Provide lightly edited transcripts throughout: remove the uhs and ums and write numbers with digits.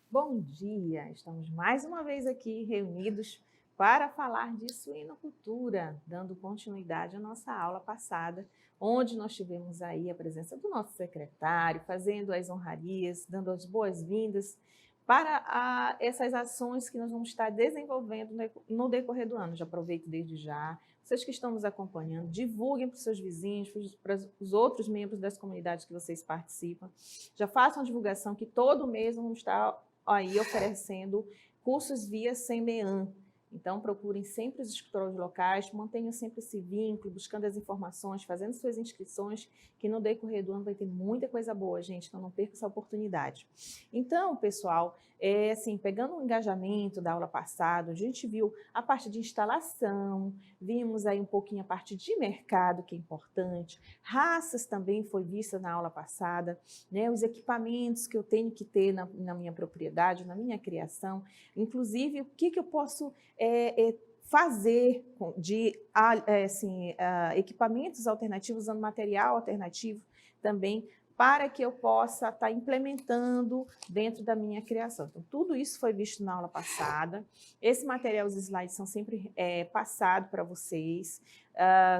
Bom dia! Estamos mais uma vez aqui reunidos para falar de suinocultura, dando continuidade à nossa aula passada, onde nós tivemos aí a presença do nosso secretário, fazendo as honrarias, dando as boas-vindas para essas ações que nós vamos estar desenvolvendo no decorrer do ano. Já aproveito desde já, vocês que estão nos acompanhando, divulguem para os seus vizinhos, para os outros membros das comunidades que vocês participam. Já façam a divulgação que todo mês vamos estar aí oferecendo cursos via SEMEAN. Então, procurem sempre os escritórios locais, mantenham sempre esse vínculo, buscando as informações, fazendo suas inscrições, que no decorrer do ano vai ter muita coisa boa, gente, então não perca essa oportunidade. Então, pessoal, assim, pegando o engajamento da aula passada, a gente viu a parte de instalação, vimos aí um pouquinho a parte de mercado, que é importante, raças também foi vista na aula passada, né, os equipamentos que eu tenho que ter na minha propriedade, na minha criação, inclusive o que eu posso fazer de equipamentos alternativos, usando material alternativo também, para que eu possa estar implementando dentro da minha criação. Então, tudo isso foi visto na aula passada. Esse material, os slides são sempre passados para vocês,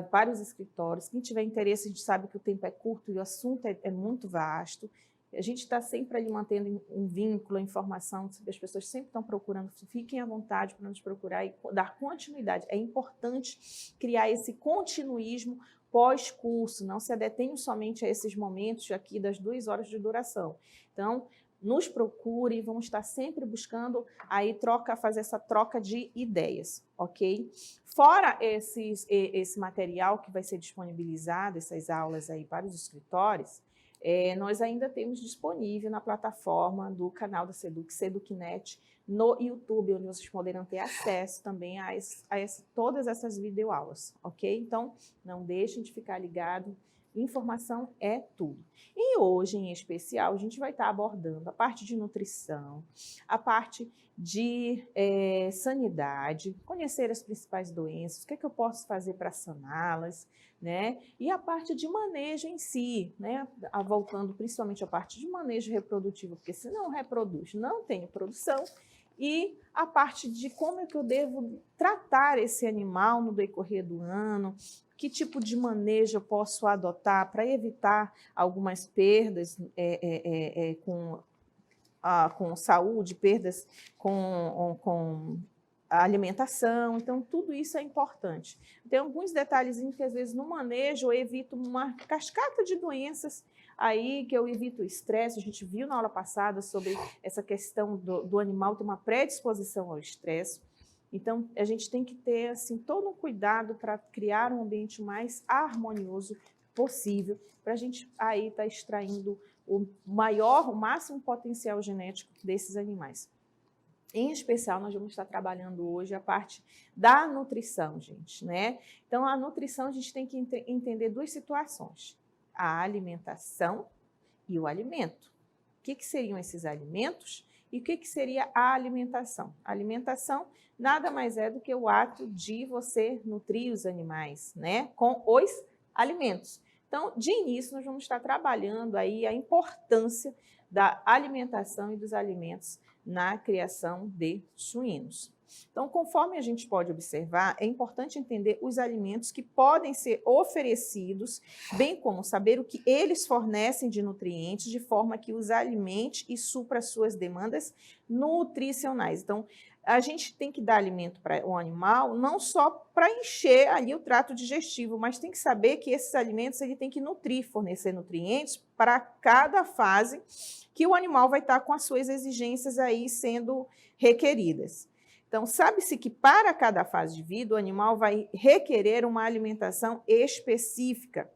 para os escritórios. Quem tiver interesse, a gente sabe que o tempo é curto e o assunto é muito vasto. A gente está sempre ali mantendo um vínculo, a informação, as pessoas sempre estão procurando, fiquem à vontade para nos procurar e dar continuidade. É importante criar esse continuismo pós-curso, não se detenham somente a esses momentos aqui das 2 horas de duração. Então, nos procure, vamos estar sempre buscando aí fazer essa troca de ideias, ok? Fora esse material que vai ser disponibilizado, essas aulas aí para os escritórios, nós ainda temos disponível na plataforma do canal da Seducnet, no YouTube, onde vocês poderão ter acesso também a todas essas videoaulas, ok? Então, não deixem de ficar ligado, informação é tudo. E hoje, em especial, a gente vai estar abordando a parte de nutrição, a parte de sanidade, conhecer as principais doenças, o que eu posso fazer para saná-las, né? E a parte de manejo em si, né? Voltando principalmente à parte de manejo reprodutivo, porque se não reproduz, não tem produção, e a parte de como é que eu devo tratar esse animal no decorrer do ano, que tipo de manejo eu posso adotar para evitar algumas perdas com saúde, perdas com a alimentação, então tudo isso é importante. Tem alguns detalhezinhos que às vezes no manejo eu evito uma cascata de doenças aí, que eu evito o estresse. A gente viu na aula passada sobre essa questão do animal ter uma predisposição ao estresse. Então, a gente tem que ter assim, todo um cuidado para criar um ambiente mais harmonioso possível, para a gente aí estar extraindo o máximo potencial genético desses animais. Em especial, nós vamos estar trabalhando hoje a parte da nutrição, gente, né? Então, a nutrição, a gente tem que entender 2 situações: a alimentação e o alimento. O que seriam esses alimentos e o que seria a alimentação? A alimentação nada mais é do que o ato de você nutrir os animais, né? Com os alimentos. Então, de início, nós vamos estar trabalhando aí a importância da alimentação e dos alimentos na criação de suínos. Então, conforme a gente pode observar, é importante entender os alimentos que podem ser oferecidos, bem como saber o que eles fornecem de nutrientes, de forma que os alimente e supra suas demandas nutricionais. Então, a gente tem que dar alimento para o animal, não só para encher ali o trato digestivo, mas tem que saber que esses alimentos ele tem que nutrir, fornecer nutrientes para cada fase que o animal vai estar com as suas exigências aí sendo requeridas. Então, sabe-se que para cada fase de vida, o animal vai requerer uma alimentação específica.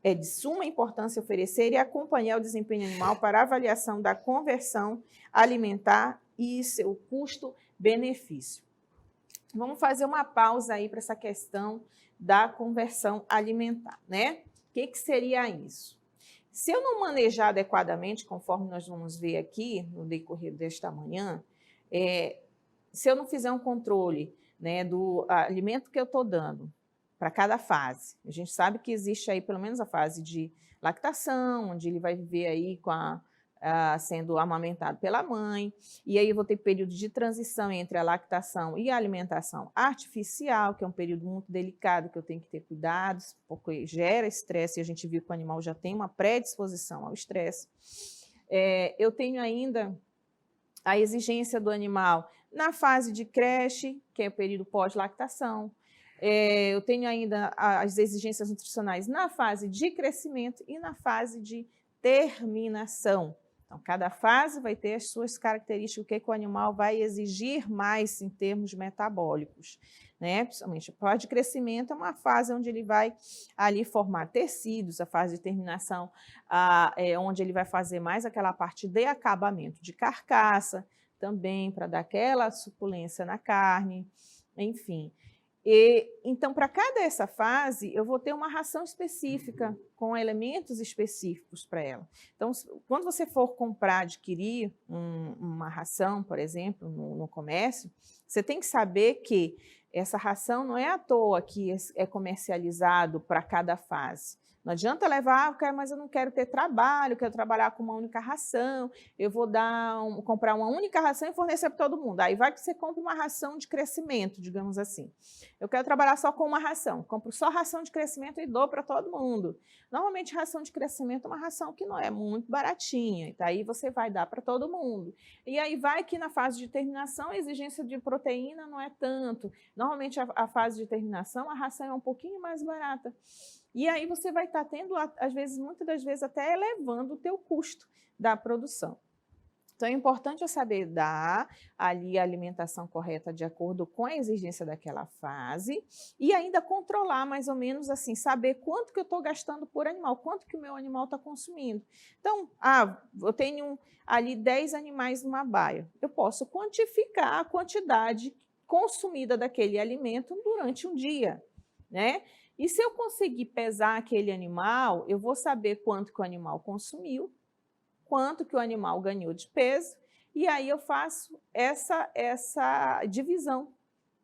É de suma importância oferecer e acompanhar o desempenho animal para avaliação da conversão alimentar e seu custo-benefício. Vamos fazer uma pausa aí para essa questão da conversão alimentar, né? O que seria isso? Se eu não manejar adequadamente, conforme nós vamos ver aqui no decorrer desta manhã, se eu não fizer um controle, né, do alimento que eu estou dando para cada fase, a gente sabe que existe aí pelo menos a fase de lactação, onde ele vai viver aí sendo amamentado pela mãe, e aí eu vou ter período de transição entre a lactação e a alimentação artificial, que é um período muito delicado, que eu tenho que ter cuidados, porque gera estresse, e a gente viu que o animal já tem uma predisposição ao estresse. Eu tenho ainda a exigência do animal na fase de creche, que é o período pós-lactação. Eu tenho ainda as exigências nutricionais na fase de crescimento e na fase de terminação. Então, cada fase vai ter as suas características, o que o animal vai exigir mais em termos metabólicos, né? Principalmente a fase de crescimento é uma fase onde ele vai ali formar tecidos, a fase de terminação onde ele vai fazer mais aquela parte de acabamento de carcaça, também para dar aquela suculência na carne, enfim. Então, para cada essa fase, eu vou ter uma ração específica, com elementos específicos para ela. Então, quando você for comprar, adquirir uma ração, por exemplo, no comércio, você tem que saber que essa ração não é à toa que é comercializado para cada fase. Não adianta levar, mas eu não quero ter trabalho, quero trabalhar com uma única ração, eu vou comprar uma única ração e fornecer para todo mundo. Aí vai que você compra uma ração de crescimento, digamos assim. Eu quero trabalhar só com uma ração, compro só ração de crescimento e dou para todo mundo. Normalmente, ração de crescimento é uma ração que não é muito baratinha, então aí você vai dar para todo mundo. E aí vai que na fase de terminação a exigência de proteína não é tanto. Normalmente, a fase de terminação, a ração é um pouquinho mais barata. E aí você vai estar tendo, às vezes, muitas das vezes, até elevando o teu custo da produção. Então, é importante eu saber dar ali a alimentação correta de acordo com a exigência daquela fase e ainda controlar mais ou menos assim, saber quanto que eu estou gastando por animal, quanto que o meu animal está consumindo. Então, eu tenho ali 10 animais numa baia. Eu posso quantificar a quantidade consumida daquele alimento durante um dia, né? E se eu conseguir pesar aquele animal, eu vou saber quanto que o animal consumiu, quanto que o animal ganhou de peso, e aí eu faço essa divisão,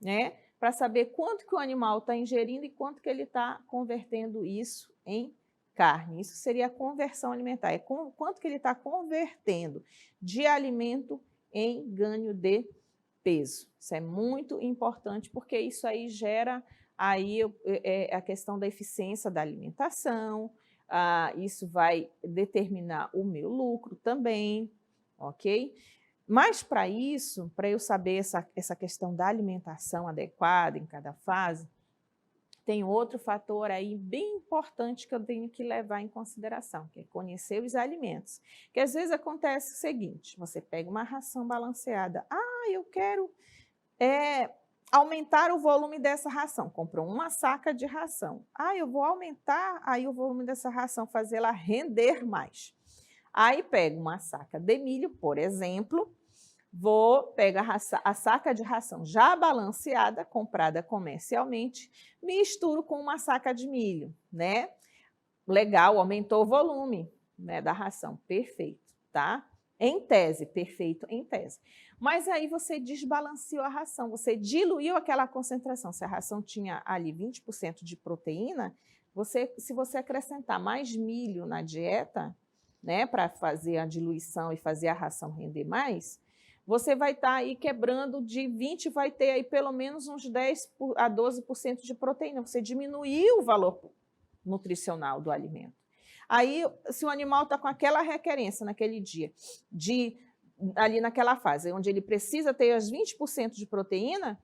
né? Para saber quanto que o animal está ingerindo e quanto que ele está convertendo isso em carne. Isso seria a conversão alimentar, quanto que ele está convertendo de alimento em ganho de peso. Isso é muito importante, porque isso aí gera a questão da eficiência da alimentação, isso vai determinar o meu lucro também, ok? Mas para isso, para eu saber essa questão da alimentação adequada em cada fase, tem outro fator aí bem importante que eu tenho que levar em consideração, que é conhecer os alimentos. Que às vezes acontece o seguinte, você pega uma ração balanceada, eu quero aumentar o volume dessa ração, comprou uma saca de ração. Eu vou aumentar aí o volume dessa ração, fazer ela render mais. Aí pego uma saca de milho, por exemplo, vou pegar a saca de ração já balanceada, comprada comercialmente, misturo com uma saca de milho, né? Legal, aumentou o volume, né, da ração, perfeito, tá? Em tese, perfeito em tese. Mas aí você desbalanceou a ração, você diluiu aquela concentração. Se a ração tinha ali 20% de proteína, se você acrescentar mais milho na dieta, né, para fazer a diluição e fazer a ração render mais, você vai estar aí quebrando de 20, vai ter aí pelo menos uns 10 a 12% de proteína. Você diminuiu o valor nutricional do alimento. Aí, se o animal está com aquela requerência naquele dia, ali naquela fase, onde ele precisa ter as 20% de proteína,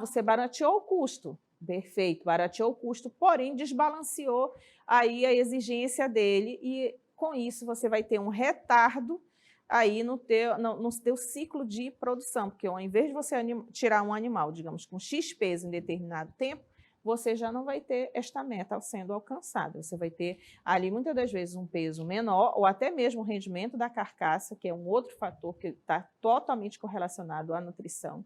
você barateou o custo. Perfeito, barateou o custo, porém desbalanceou aí a exigência dele e, com isso, você vai ter um retardo aí no teu ciclo de produção, porque ao invés de você tirar um animal, digamos, com X peso em determinado tempo, você já não vai ter esta meta sendo alcançada. Você vai ter ali, muitas das vezes, um peso menor ou até mesmo o rendimento da carcaça, que é um outro fator que está totalmente correlacionado à nutrição,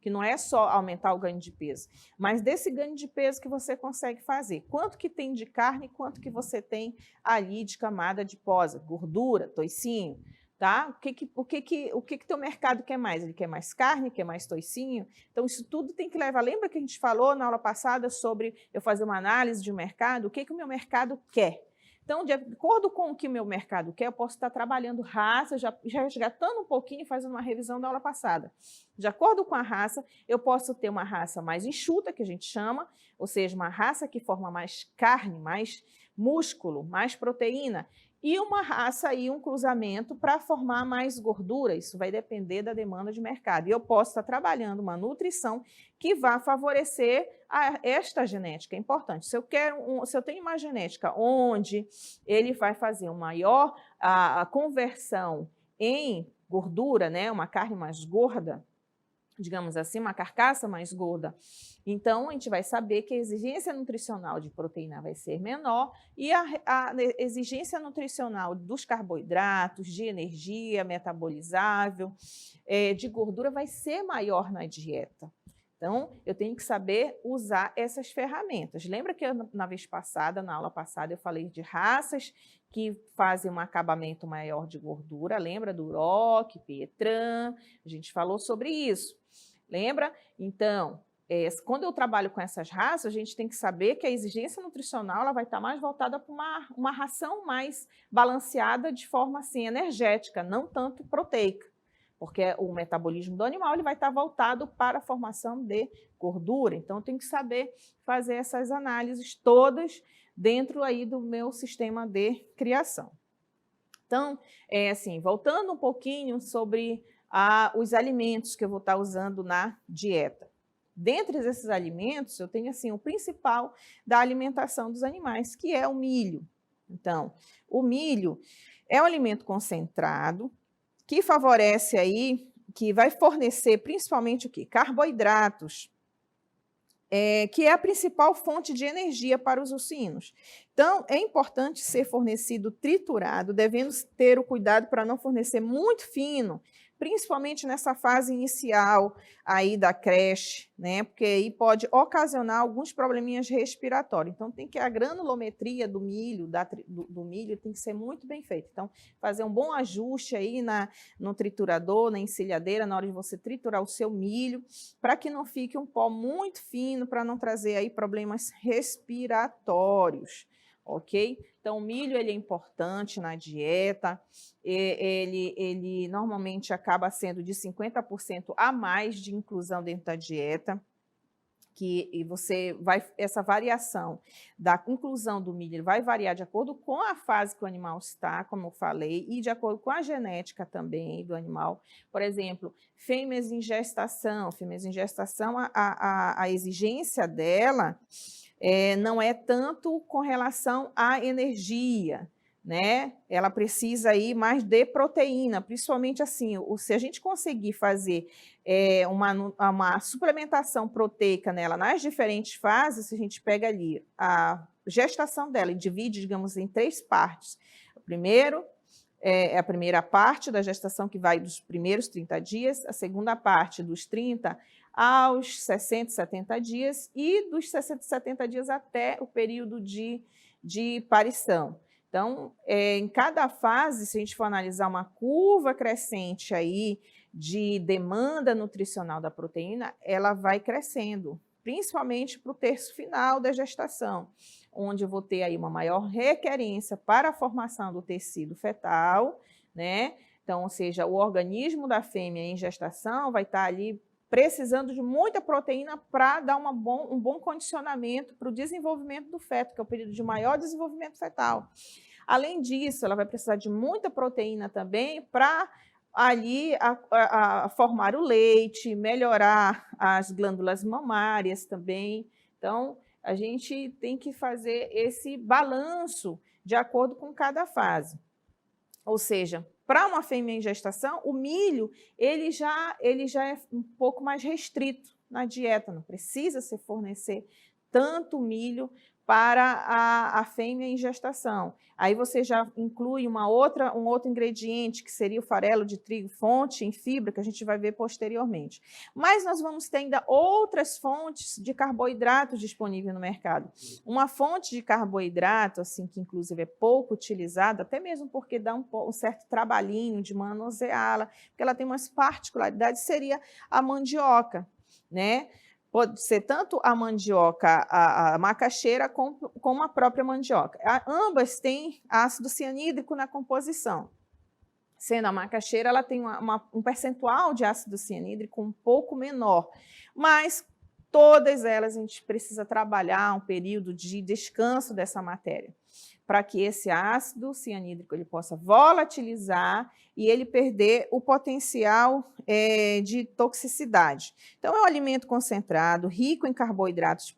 que não é só aumentar o ganho de peso, mas desse ganho de peso que você consegue fazer. Quanto que tem de carne, quanto que você tem ali de camada adiposa, gordura, toicinho, tá? O que teu mercado quer mais? Ele quer mais carne, quer mais toicinho? Então, isso tudo tem que levar. Lembra que a gente falou na aula passada sobre eu fazer uma análise de mercado? O que o meu mercado quer? Então, de acordo com o que o meu mercado quer, eu posso estar trabalhando raça, já resgatando um pouquinho e fazendo uma revisão da aula passada. De acordo com a raça, eu posso ter uma raça mais enxuta, que a gente chama, ou seja, uma raça que forma mais carne, mais músculo, mais proteína, e uma raça e um cruzamento para formar mais gordura. Isso vai depender da demanda de mercado. E eu posso estar trabalhando uma nutrição que vá favorecer esta genética. É importante. Se eu tenho uma genética onde ele vai fazer a conversão em gordura, né, uma carne mais gorda, digamos assim, uma carcaça mais gorda, então a gente vai saber que a exigência nutricional de proteína vai ser menor e a exigência nutricional dos carboidratos, de energia metabolizável, de gordura vai ser maior na dieta. Então, eu tenho que saber usar essas ferramentas. Lembra que na vez passada, na aula passada, eu falei de raças que fazem um acabamento maior de gordura? Lembra do Uroc, Pietran? A gente falou sobre isso. Lembra? Então, quando eu trabalho com essas raças, a gente tem que saber que a exigência nutricional ela vai estar mais voltada para uma ração mais balanceada de forma assim, energética, não tanto proteica. Porque o metabolismo do animal ele vai estar voltado para a formação de gordura. Então, eu tenho que saber fazer essas análises todas dentro aí do meu sistema de criação. Então, assim, voltando um pouquinho sobre os alimentos que eu vou estar usando na dieta. Dentre esses alimentos, eu tenho assim o principal da alimentação dos animais, que é o milho. Então, o milho é um alimento concentrado, que favorece aí, que vai fornecer principalmente o quê? Carboidratos, que é a principal fonte de energia para os ursinos. Então, é importante ser fornecido triturado, devendo ter o cuidado para não fornecer muito fino, principalmente nessa fase inicial aí da creche, né? Porque aí pode ocasionar alguns probleminhas respiratórios. Então, tem que a granulometria do milho, do milho tem que ser muito bem feita. Então, fazer um bom ajuste aí no triturador, na encilhadeira, na hora de você triturar o seu milho, para que não fique um pó muito fino, para não trazer aí problemas respiratórios. Ok? Então, o milho ele é importante na dieta, ele normalmente acaba sendo de 50% a mais de inclusão dentro da dieta, essa variação da inclusão do milho vai variar de acordo com a fase que o animal está, como eu falei, e de acordo com a genética também do animal. Por exemplo, fêmeas em gestação, a exigência dela não é tanto com relação à energia, né? Ela precisa aí mais de proteína, principalmente assim, se a gente conseguir fazer uma suplementação proteica nela nas diferentes fases, se a gente pega ali a gestação dela e divide, digamos, em 3 partes. Primeiro, a primeira parte da gestação que vai dos primeiros 30 dias, a segunda parte dos 30 aos 60, 70 dias e dos 60, 70 dias até o período de parição. Então, em cada fase, se a gente for analisar uma curva crescente aí de demanda nutricional da proteína, ela vai crescendo, principalmente para o terço final da gestação, onde eu vou ter aí uma maior requerência para a formação do tecido fetal, né? Então, ou seja, o organismo da fêmea em gestação vai estar ali precisando de muita proteína para dar um bom condicionamento para o desenvolvimento do feto, que é o período de maior desenvolvimento fetal. Além disso, ela vai precisar de muita proteína também para ali formar o leite, melhorar as glândulas mamárias também. Então, a gente tem que fazer esse balanço de acordo com cada fase. Ou seja, para uma fêmea em gestação, o milho ele já é um pouco mais restrito na dieta, não precisa se fornecer tanto milho para a fêmea em gestação. Aí você já inclui um outro ingrediente, que seria o farelo de trigo, fonte em fibra, que a gente vai ver posteriormente. Mas nós vamos ter ainda outras fontes de carboidratos disponíveis no mercado. Uma fonte de carboidrato, assim, que inclusive é pouco utilizada, até mesmo porque dá um certo trabalhinho de manuseá-la, porque ela tem umas particularidades, seria a mandioca, né? Pode ser tanto a mandioca, a macaxeira, como a própria mandioca. Ambas têm ácido cianídrico na composição. Sendo a macaxeira, ela tem um percentual de ácido cianídrico um pouco menor, mas todas elas a gente precisa trabalhar um período de descanso dessa matéria, para que esse ácido cianídrico ele possa volatilizar e ele perder o potencial de toxicidade. Então, é um alimento concentrado, rico em carboidratos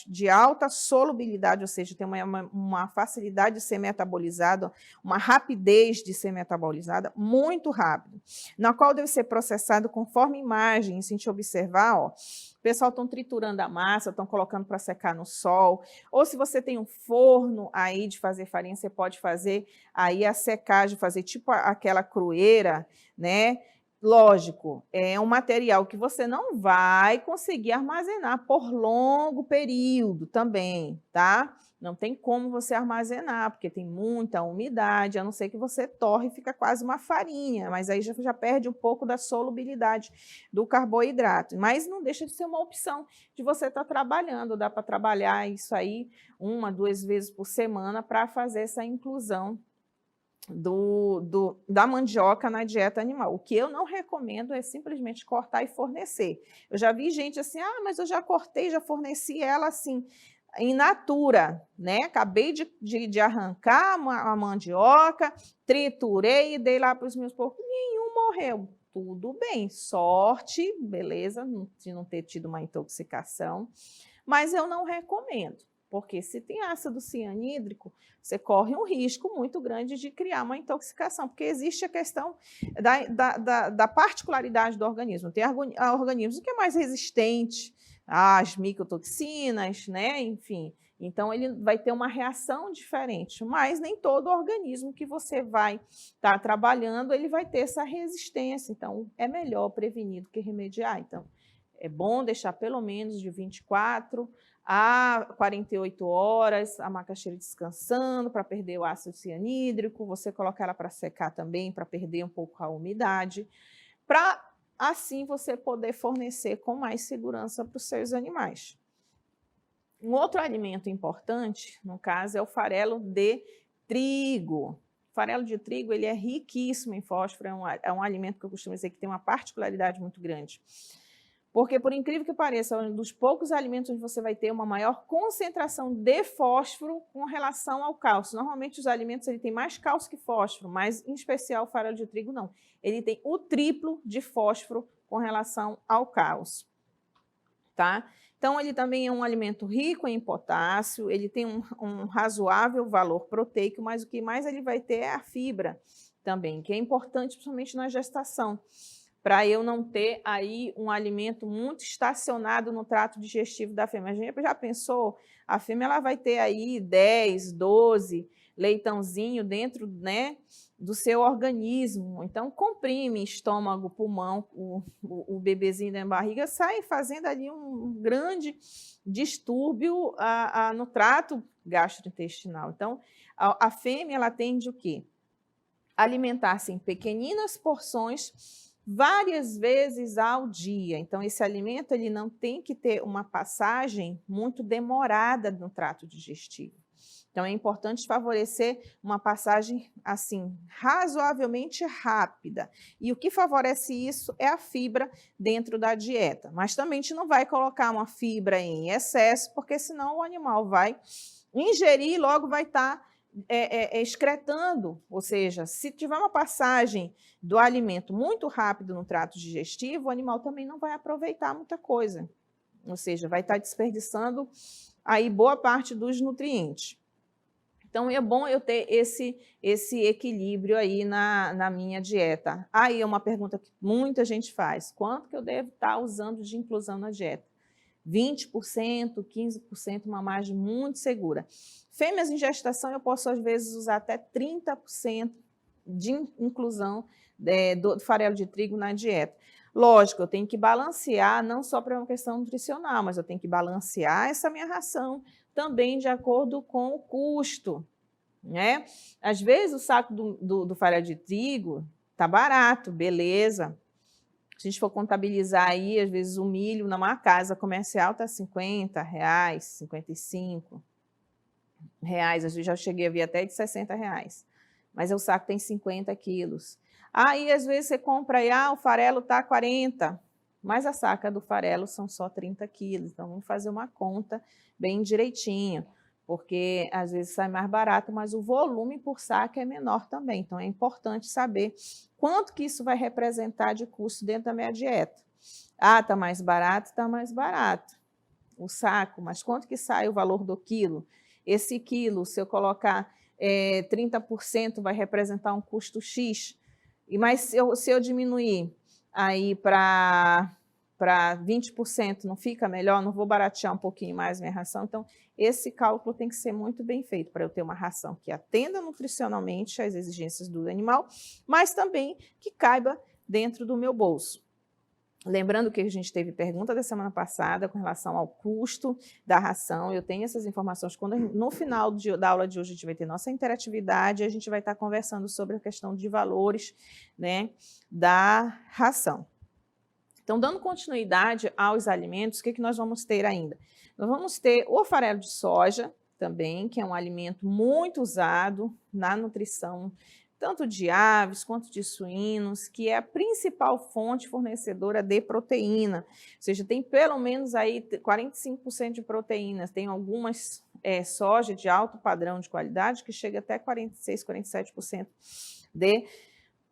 de alta solubilidade, ou seja, tem uma facilidade de ser metabolizado, uma rapidez de ser metabolizada muito rápido, na qual deve ser processado conforme imagem. Se a gente observar, ó, o pessoal estão triturando a massa, estão colocando para secar no sol, ou se você tem um forno aí de fazer farinha, você pode fazer aí a secagem, fazer tipo aquela crueira, né? Lógico, é um material que você não vai conseguir armazenar por longo período também, tá? Não tem como você armazenar, porque tem muita umidade, a não ser que você torre e fica quase uma farinha, mas aí já perde um pouco da solubilidade do carboidrato. Mas não deixa de ser uma opção de você estar trabalhando, dá para trabalhar isso aí 1, 2 vezes por semana para fazer essa inclusão da mandioca na dieta animal. O que eu não recomendo é simplesmente cortar e fornecer. Eu já vi gente assim, mas eu já cortei, já forneci ela assim, in natura, né? Acabei de arrancar a mandioca, triturei e dei lá para os meus porcos, nenhum morreu. Tudo bem, sorte, beleza, de não ter tido uma intoxicação, mas eu não recomendo, porque se tem ácido cianídrico, você corre um risco muito grande de criar uma intoxicação, porque existe a questão da particularidade do organismo. Tem organismo que é mais resistente às micotoxinas, né? Enfim, então ele vai ter uma reação diferente, mas nem todo organismo que você vai estar trabalhando, ele vai ter essa resistência, então é melhor prevenir do que remediar. Então, é bom deixar pelo menos de 24 a 48 horas a macaxeira descansando para perder o ácido cianídrico, você colocar ela para secar também, para perder um pouco a umidade, para assim você poder fornecer com mais segurança para os seus animais. Um outro alimento importante, no caso, é o farelo de trigo. O farelo de trigo ele é riquíssimo em fósforo, é um alimento que eu costumo dizer que tem uma particularidade muito grande. Porque, por incrível que pareça, é um dos poucos alimentos onde você vai ter uma maior concentração de fósforo com relação ao cálcio. Normalmente, os alimentos têm mais cálcio que fósforo, mas, em especial, o farelo de trigo não. Ele tem o triplo de fósforo com relação ao cálcio. Tá? Então, ele também é um alimento rico em potássio, ele tem um razoável valor proteico, mas o que mais ele vai ter é a fibra também, que é importante, principalmente na gestação, para eu não ter aí um alimento muito estacionado no trato digestivo da fêmea. A gente já pensou? A fêmea ela vai ter aí 10, 12 leitãozinho dentro, né, do seu organismo. Então, comprime estômago, pulmão, o bebezinho da barriga sai fazendo ali um grande distúrbio no trato gastrointestinal. Então, a fêmea ela tende o quê? Alimentar-se em pequeninas porções várias vezes ao dia. Então, esse alimento ele não tem que ter uma passagem muito demorada no trato digestivo. Então, é importante favorecer uma passagem, assim, razoavelmente rápida. E o que favorece isso é a fibra dentro da dieta. Mas também a gente não vai colocar uma fibra em excesso, porque senão o animal vai ingerir e logo vai estar excretando, ou seja, se tiver uma passagem do alimento muito rápido no trato digestivo, o animal também não vai aproveitar muita coisa, ou seja, vai estar desperdiçando aí boa parte dos nutrientes. Então, é bom eu ter esse equilíbrio aí na minha dieta. Aí é uma pergunta que muita gente faz, quanto que eu devo estar usando de inclusão na dieta? 20%, 15%, uma margem muito segura. Fêmeas em gestação, eu posso, às vezes, usar até 30% de inclusão do farelo de trigo na dieta. Lógico, eu tenho que balancear, não só para uma questão nutricional, mas eu tenho que balancear essa minha ração também de acordo com o custo, né? Às vezes, o saco do farelo de trigo está barato, beleza. Se a gente for contabilizar aí, às vezes o milho numa casa comercial está R$50, R$55, às vezes já cheguei a ver até de R$60, mas o saco tem 50 quilos. Aí, às vezes, você compra aí, o farelo está 40, mas a saca do farelo são só 30 quilos. Então, vamos fazer uma conta bem direitinho, porque às vezes sai mais barato, mas o volume por saca é menor também. Então, é importante saber quanto que isso vai representar de custo dentro da minha dieta. Está mais barato, está mais barato o saco, mas quanto que sai o valor do quilo? Esse quilo, se eu colocar 30%, vai representar um custo X, mas se eu diminuir aí para 20%, não fica melhor? Não vou baratear um pouquinho mais minha ração? Então, esse cálculo tem que ser muito bem feito para eu ter uma ração que atenda nutricionalmente às exigências do animal, mas também que caiba dentro do meu bolso. Lembrando que a gente teve pergunta da semana passada com relação ao custo da ração. Eu tenho essas informações. No final da aula de hoje, a gente vai ter nossa interatividade e a gente vai estar conversando sobre a questão de valores, né, da ração. Então, dando continuidade aos alimentos, o que nós vamos ter ainda? Nós vamos ter o farelo de soja também, que é um alimento muito usado na nutrição, tanto de aves quanto de suínos, que é a principal fonte fornecedora de proteína. Ou seja, tem pelo menos aí 45% de proteínas. Tem algumas soja de alto padrão de qualidade que chega até 46%, 47% de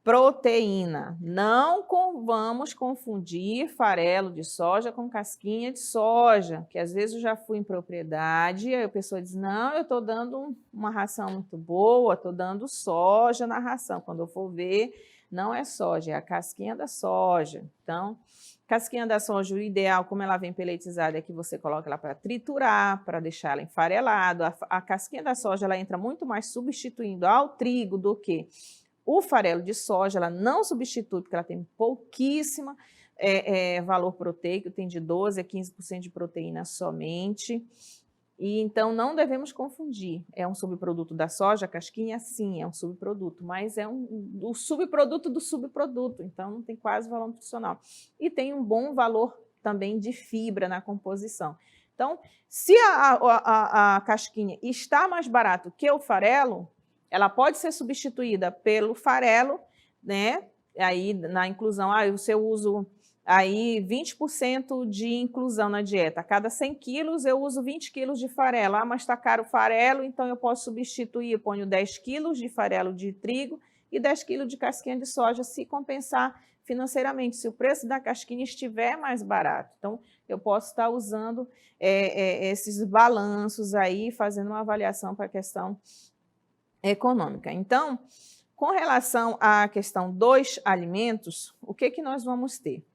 proteína. Não vamos confundir farelo de soja com casquinha de soja, que às vezes eu já fui em propriedade e aí a pessoa diz, não, eu estou dando uma ração muito boa, estou dando soja na ração. Quando eu for ver, não é soja, é a casquinha da soja. Então, casquinha da soja, o ideal, como ela vem peletizada, é que você coloque ela para triturar, para deixar ela enfarelada. A casquinha da soja, ela entra muito mais substituindo ao trigo do que o farelo de soja. Ela não substitui, porque ela tem pouquíssimo valor proteico, tem de 12% a 15% de proteína somente. E então não devemos confundir. É um subproduto da soja, a casquinha, sim, é um subproduto, mas é o subproduto do subproduto, então não tem quase valor nutricional. E tem um bom valor também de fibra na composição. Então, se a casquinha está mais barato que o farelo, ela pode ser substituída pelo farelo, né? Aí na inclusão, se eu uso aí 20% de inclusão na dieta. A cada 100 quilos eu uso 20 quilos de farelo. Mas está caro o farelo, então eu posso substituir, eu ponho 10 quilos de farelo de trigo e 10 quilos de casquinha de soja, se compensar financeiramente, se o preço da casquinha estiver mais barato. Então, eu posso estar usando esses balanços aí, fazendo uma avaliação para a questão econômica. Então, com relação à questão dos alimentos, o que nós vamos ter?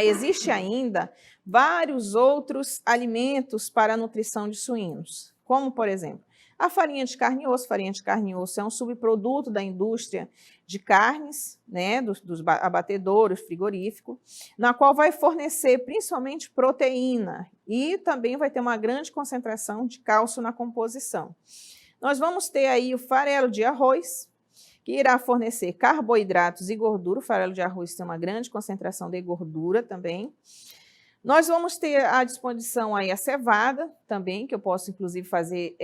Existe ainda vários outros alimentos para a nutrição de suínos, como, por exemplo, a farinha de carne e osso. Farinha de carne e osso é um subproduto da indústria de carnes, né, dos abatedouros frigoríficos, na qual vai fornecer principalmente proteína e também vai ter uma grande concentração de cálcio na composição. Nós vamos ter aí o farelo de arroz, que irá fornecer carboidratos e gordura. O farelo de arroz tem uma grande concentração de gordura também. Nós vamos ter à disposição aí a cevada também, que eu posso inclusive fazer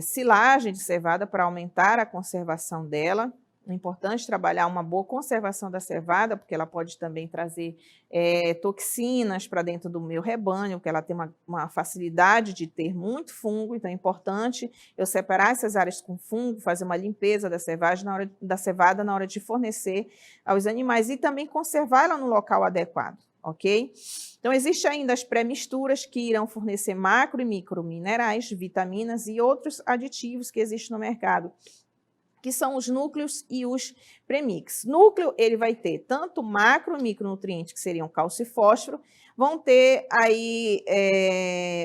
silagem de cevada para aumentar a conservação dela. É importante trabalhar uma boa conservação da cevada, porque ela pode também trazer toxinas para dentro do meu rebanho, porque ela tem uma facilidade de ter muito fungo, então é importante eu separar essas áreas com fungo, fazer uma limpeza da cevada na hora de fornecer aos animais e também conservar ela no local adequado, ok? Então, existem ainda as pré-misturas que irão fornecer macro e micro minerais, vitaminas e outros aditivos que existem no mercado, que são os núcleos e os premix. Núcleo, ele vai ter tanto macro e micronutrientes, que seriam cálcio e fósforo, vão ter aí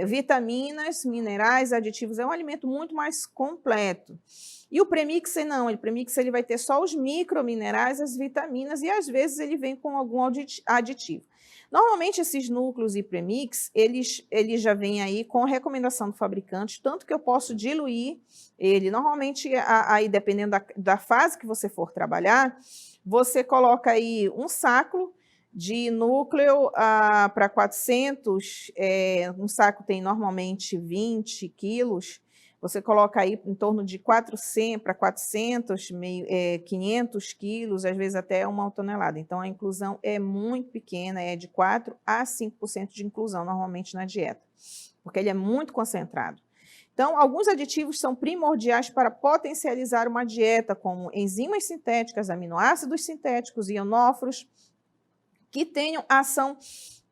vitaminas, minerais, aditivos, é um alimento muito mais completo. E o premix não, o premix ele vai ter só os microminerais, as vitaminas, e às vezes ele vem com algum aditivo. Normalmente, esses núcleos e premix, eles já vêm aí com recomendação do fabricante, tanto que eu posso diluir ele. Normalmente, dependendo da fase que você for trabalhar, você coloca aí um saco de núcleo para 400, um saco tem normalmente 20 quilos, você coloca aí em torno de 400 para 400, 500 quilos, às vezes até 1 tonelada. Então, a inclusão é muito pequena, é de 4 a 5% de inclusão normalmente na dieta, porque ele é muito concentrado. Então, alguns aditivos são primordiais para potencializar uma dieta, como enzimas sintéticas, aminoácidos sintéticos, ionóforos, que tenham ação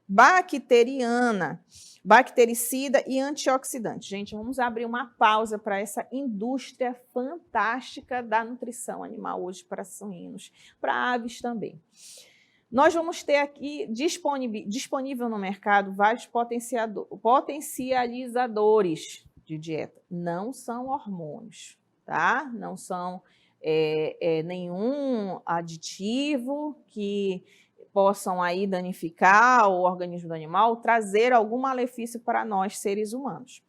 bacteriana, bactericida e antioxidante. Gente, vamos abrir uma pausa para essa indústria fantástica da nutrição animal hoje para suínos, para aves também. Nós vamos ter aqui disponível no mercado vários potencializadores de dieta. Não são hormônios, tá? Não são nenhum aditivo que possam aí danificar o organismo do animal, trazer algum malefício para nós, seres humanos.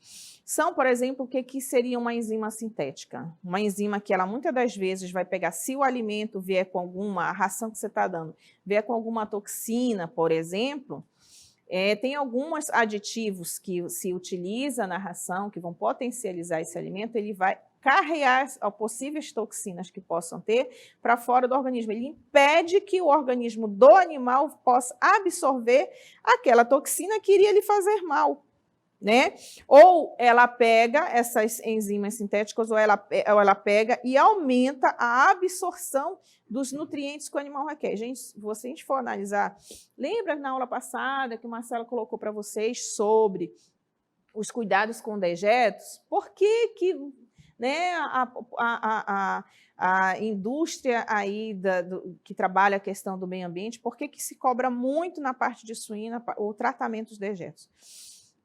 São, por exemplo, o que seria uma enzima sintética? Uma enzima que ela muitas das vezes vai pegar, se o alimento vier com a ração que você está dando, vier com alguma toxina, por exemplo, tem alguns aditivos que se utiliza na ração, que vão potencializar esse alimento, ele vai carregar possíveis toxinas que possam ter para fora do organismo. Ele impede que o organismo do animal possa absorver aquela toxina que iria lhe fazer mal, né? Ou ela pega essas enzimas sintéticas, ou ela pega e aumenta a absorção dos nutrientes que o animal requer. Gente, se a gente for analisar, lembra na aula passada que o Marcelo colocou para vocês sobre os cuidados com dejetos? Por que né, a indústria aí que trabalha a questão do meio ambiente, por que se cobra muito na parte de suína o tratamento dos dejetos?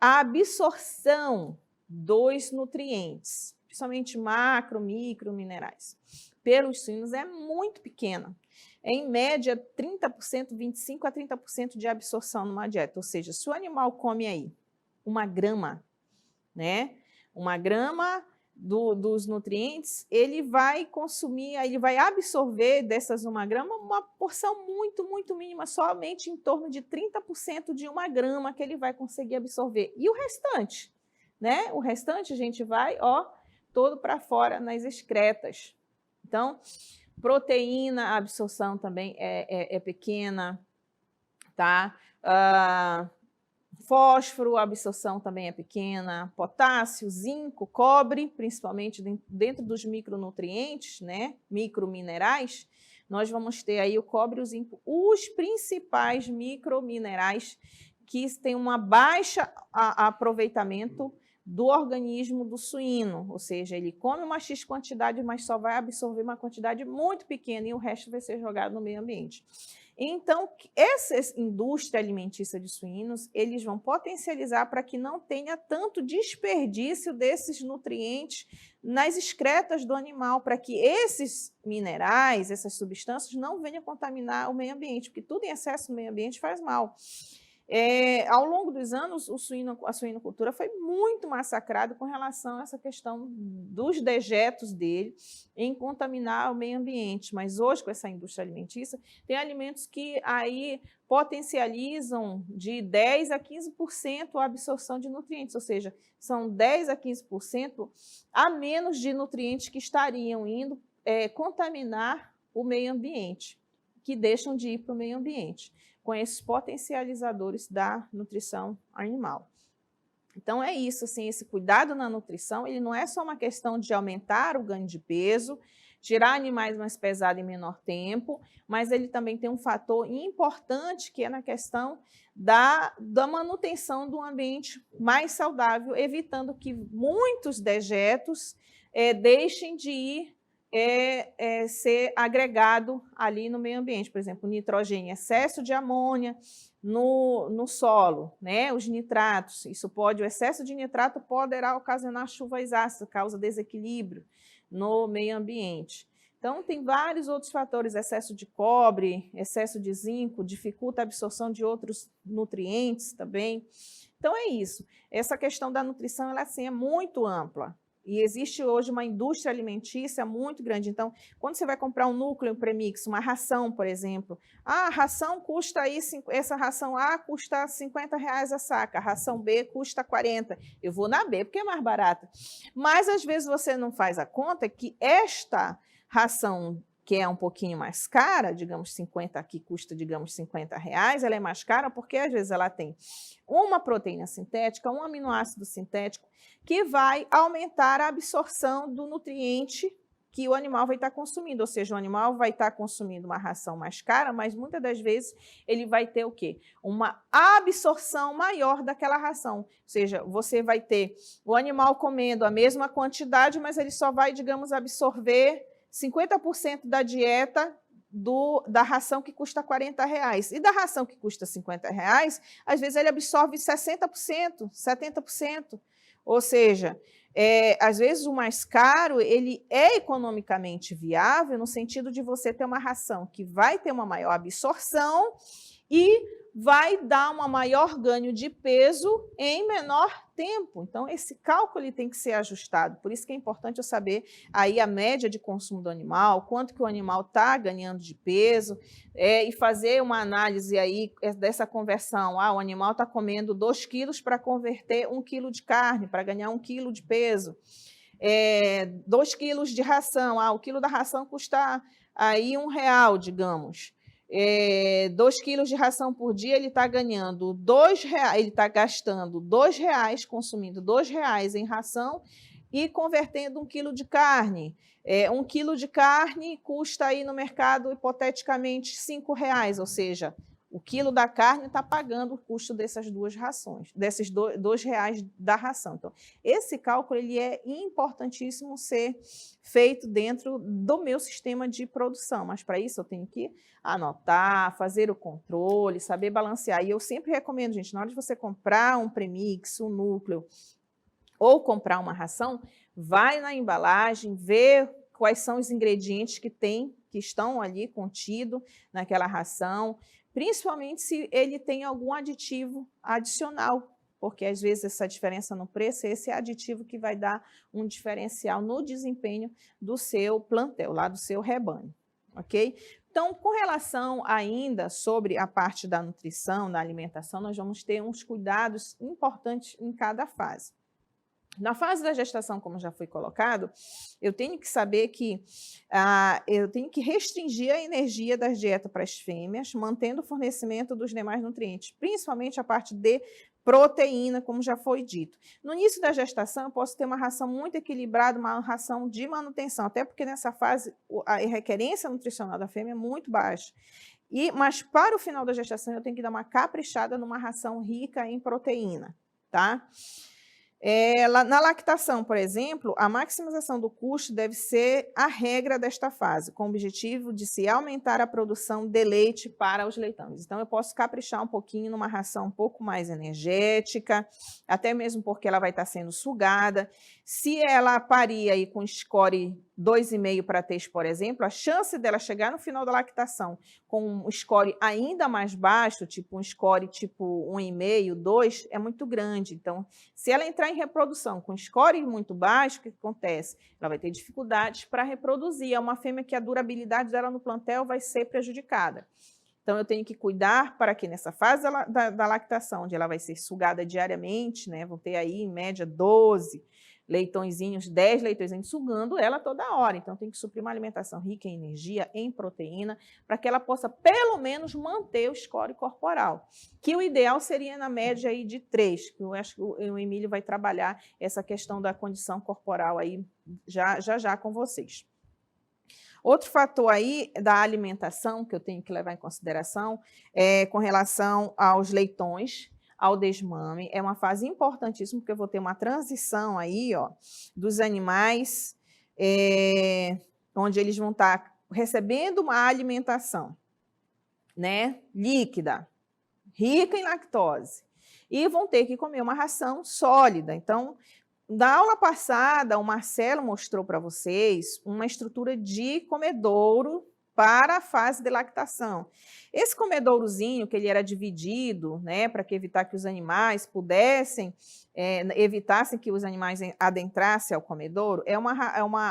A absorção dos nutrientes, principalmente macro, micro, minerais, pelos suínos é muito pequena. É, em média, 30%, 25% a 30% de absorção numa dieta. Ou seja, se o animal come aí 1 grama, né, 1 grama dos nutrientes, ele vai consumir, ele vai absorver dessas 1 grama uma porção muito, muito mínima, somente em torno de 30% de 1 grama que ele vai conseguir absorver. E o restante, né? O restante a gente vai, todo para fora nas excretas. Então, proteína, a absorção também é pequena, tá? Fósforo, a absorção também é pequena, potássio, zinco, cobre, principalmente dentro dos micronutrientes, né, microminerais, nós vamos ter aí o cobre e o zinco, os principais microminerais que têm um baixo aproveitamento do organismo do suíno, ou seja, ele come uma X quantidade, mas só vai absorver uma quantidade muito pequena e o resto vai ser jogado no meio ambiente. Então, essa indústria alimentícia de suínos, eles vão potencializar para que não tenha tanto desperdício desses nutrientes nas excretas do animal, para que esses minerais, essas substâncias, não venham contaminar o meio ambiente, porque tudo em excesso no meio ambiente faz mal. Ao longo dos anos, a suinocultura foi muito massacrada com relação a essa questão dos dejetos dele em contaminar o meio ambiente. Mas hoje, com essa indústria alimentícia, tem alimentos que aí potencializam de 10% a 15% a absorção de nutrientes, ou seja, são 10% a 15% a menos de nutrientes que estariam indo contaminar o meio ambiente, que deixam de ir para o meio ambiente, com esses potencializadores da nutrição animal. Então, é isso, assim, esse cuidado na nutrição, ele não é só uma questão de aumentar o ganho de peso, tirar animais mais pesados em menor tempo, mas ele também tem um fator importante, que é na questão da manutenção do ambiente mais saudável, evitando que muitos dejetos deixem de ir ser agregado ali no meio ambiente, por exemplo, nitrogênio, excesso de amônia no solo, né? Os nitratos, o excesso de nitrato poderá ocasionar chuvas ácidas, causa desequilíbrio no meio ambiente. Então, tem vários outros fatores, excesso de cobre, excesso de zinco, dificulta a absorção de outros nutrientes também. Então, é isso. Essa questão da nutrição, ela assim, é muito ampla. E existe hoje uma indústria alimentícia muito grande. Então, quando você vai comprar um núcleo premix, uma ração, por exemplo, a ração custa aí, essa ração A custa R$50 a saca, a ração B custa 40. Eu vou na B porque é mais barata. Mas, às vezes, você não faz a conta que esta ração, que é um pouquinho mais cara, digamos 50, aqui custa, digamos, R$50, ela é mais cara porque, às vezes, ela tem uma proteína sintética, um aminoácido sintético, que vai aumentar a absorção do nutriente que o animal vai estar consumindo, ou seja, o animal vai estar consumindo uma ração mais cara, mas muitas das vezes ele vai ter o quê? Uma absorção maior daquela ração, ou seja, você vai ter o animal comendo a mesma quantidade, mas ele só vai, digamos, absorver 50% da dieta da ração que custa R$40. E da ração que custa R$50, às vezes ele absorve 60%, 70%. Ou seja, às vezes o mais caro, ele é economicamente viável no sentido de você ter uma ração que vai ter uma maior absorção e vai dar um maior ganho de peso em menor tempo. Então, esse cálculo ele tem que ser ajustado. Por isso que é importante eu saber aí a média de consumo do animal, quanto que o animal está ganhando de peso, e fazer uma análise aí dessa conversão. O animal está comendo 2 quilos para converter 1 quilo de carne, para ganhar 1 quilo de peso. 2 quilos de ração. O quilo da ração custa aí R$1, digamos. 2 quilos de ração por dia, ele está ganhando R$2, ele está gastando R$2, consumindo R$2 em ração e convertendo 1 quilo de carne. 1 quilo de carne custa aí no mercado, hipoteticamente, R$5, ou seja, o quilo da carne está pagando o custo dessas 2 rações, desses R$2 da ração. Então, esse cálculo ele é importantíssimo ser feito dentro do meu sistema de produção, mas para isso eu tenho que anotar, fazer o controle, saber balancear. E eu sempre recomendo, gente, na hora de você comprar um premix, um núcleo, ou comprar uma ração, vai na embalagem, vê quais são os ingredientes que estão ali contidos naquela ração, principalmente se ele tem algum aditivo adicional, porque às vezes essa diferença no preço, esse é aditivo que vai dar um diferencial no desempenho do seu plantel, lá do seu rebanho, ok? Então, com relação ainda sobre a parte da nutrição, da alimentação, nós vamos ter uns cuidados importantes em cada fase. Na fase da gestação, como já foi colocado, eu tenho que saber que eu tenho que restringir a energia das dietas para as fêmeas, mantendo o fornecimento dos demais nutrientes, principalmente a parte de proteína, como já foi dito. No início da gestação, eu posso ter uma ração muito equilibrada, uma ração de manutenção, até porque nessa fase a requerência nutricional da fêmea é muito baixa. Mas para o final da gestação, eu tenho que dar uma caprichada numa ração rica em proteína, tá? Na lactação, por exemplo, a maximização do custo deve ser a regra desta fase, com o objetivo de se aumentar a produção de leite para os leitões. Então, eu posso caprichar um pouquinho numa ração um pouco mais energética, até mesmo porque ela vai estar sendo sugada. Se ela parir aí com score 2,5 para 3, por exemplo, a chance dela chegar no final da lactação com um score ainda mais baixo, tipo um score tipo 1,5, 2, é muito grande. Então, se ela entrar em reprodução com score muito baixo, o que acontece? Ela vai ter dificuldades para reproduzir. É uma fêmea que a durabilidade dela no plantel vai ser prejudicada. Então, eu tenho que cuidar para que nessa fase da lactação, onde ela vai ser sugada diariamente, né, vão ter aí, em média, 12 leitõezinhos, 10 leitõezinhos sugando ela toda hora. Então, tem que suprir uma alimentação rica em energia, em proteína, para que ela possa, pelo menos, manter o score corporal, que o ideal seria na média aí de 3, que eu acho que o Emílio vai trabalhar essa questão da condição corporal aí já com vocês. Outro fator aí da alimentação que eu tenho que levar em consideração é com relação aos leitões, ao desmame. É uma fase importantíssima, porque eu vou ter uma transição aí, ó, dos animais, onde eles vão estar recebendo uma alimentação, né, líquida, rica em lactose, e vão ter que comer uma ração sólida. Então, na aula passada, o Marcelo mostrou para vocês uma estrutura de comedouro para a fase de lactação. Esse comedourozinho, que ele era dividido, né, para evitar que os animais pudessem, evitassem que os animais adentrassem ao comedouro, é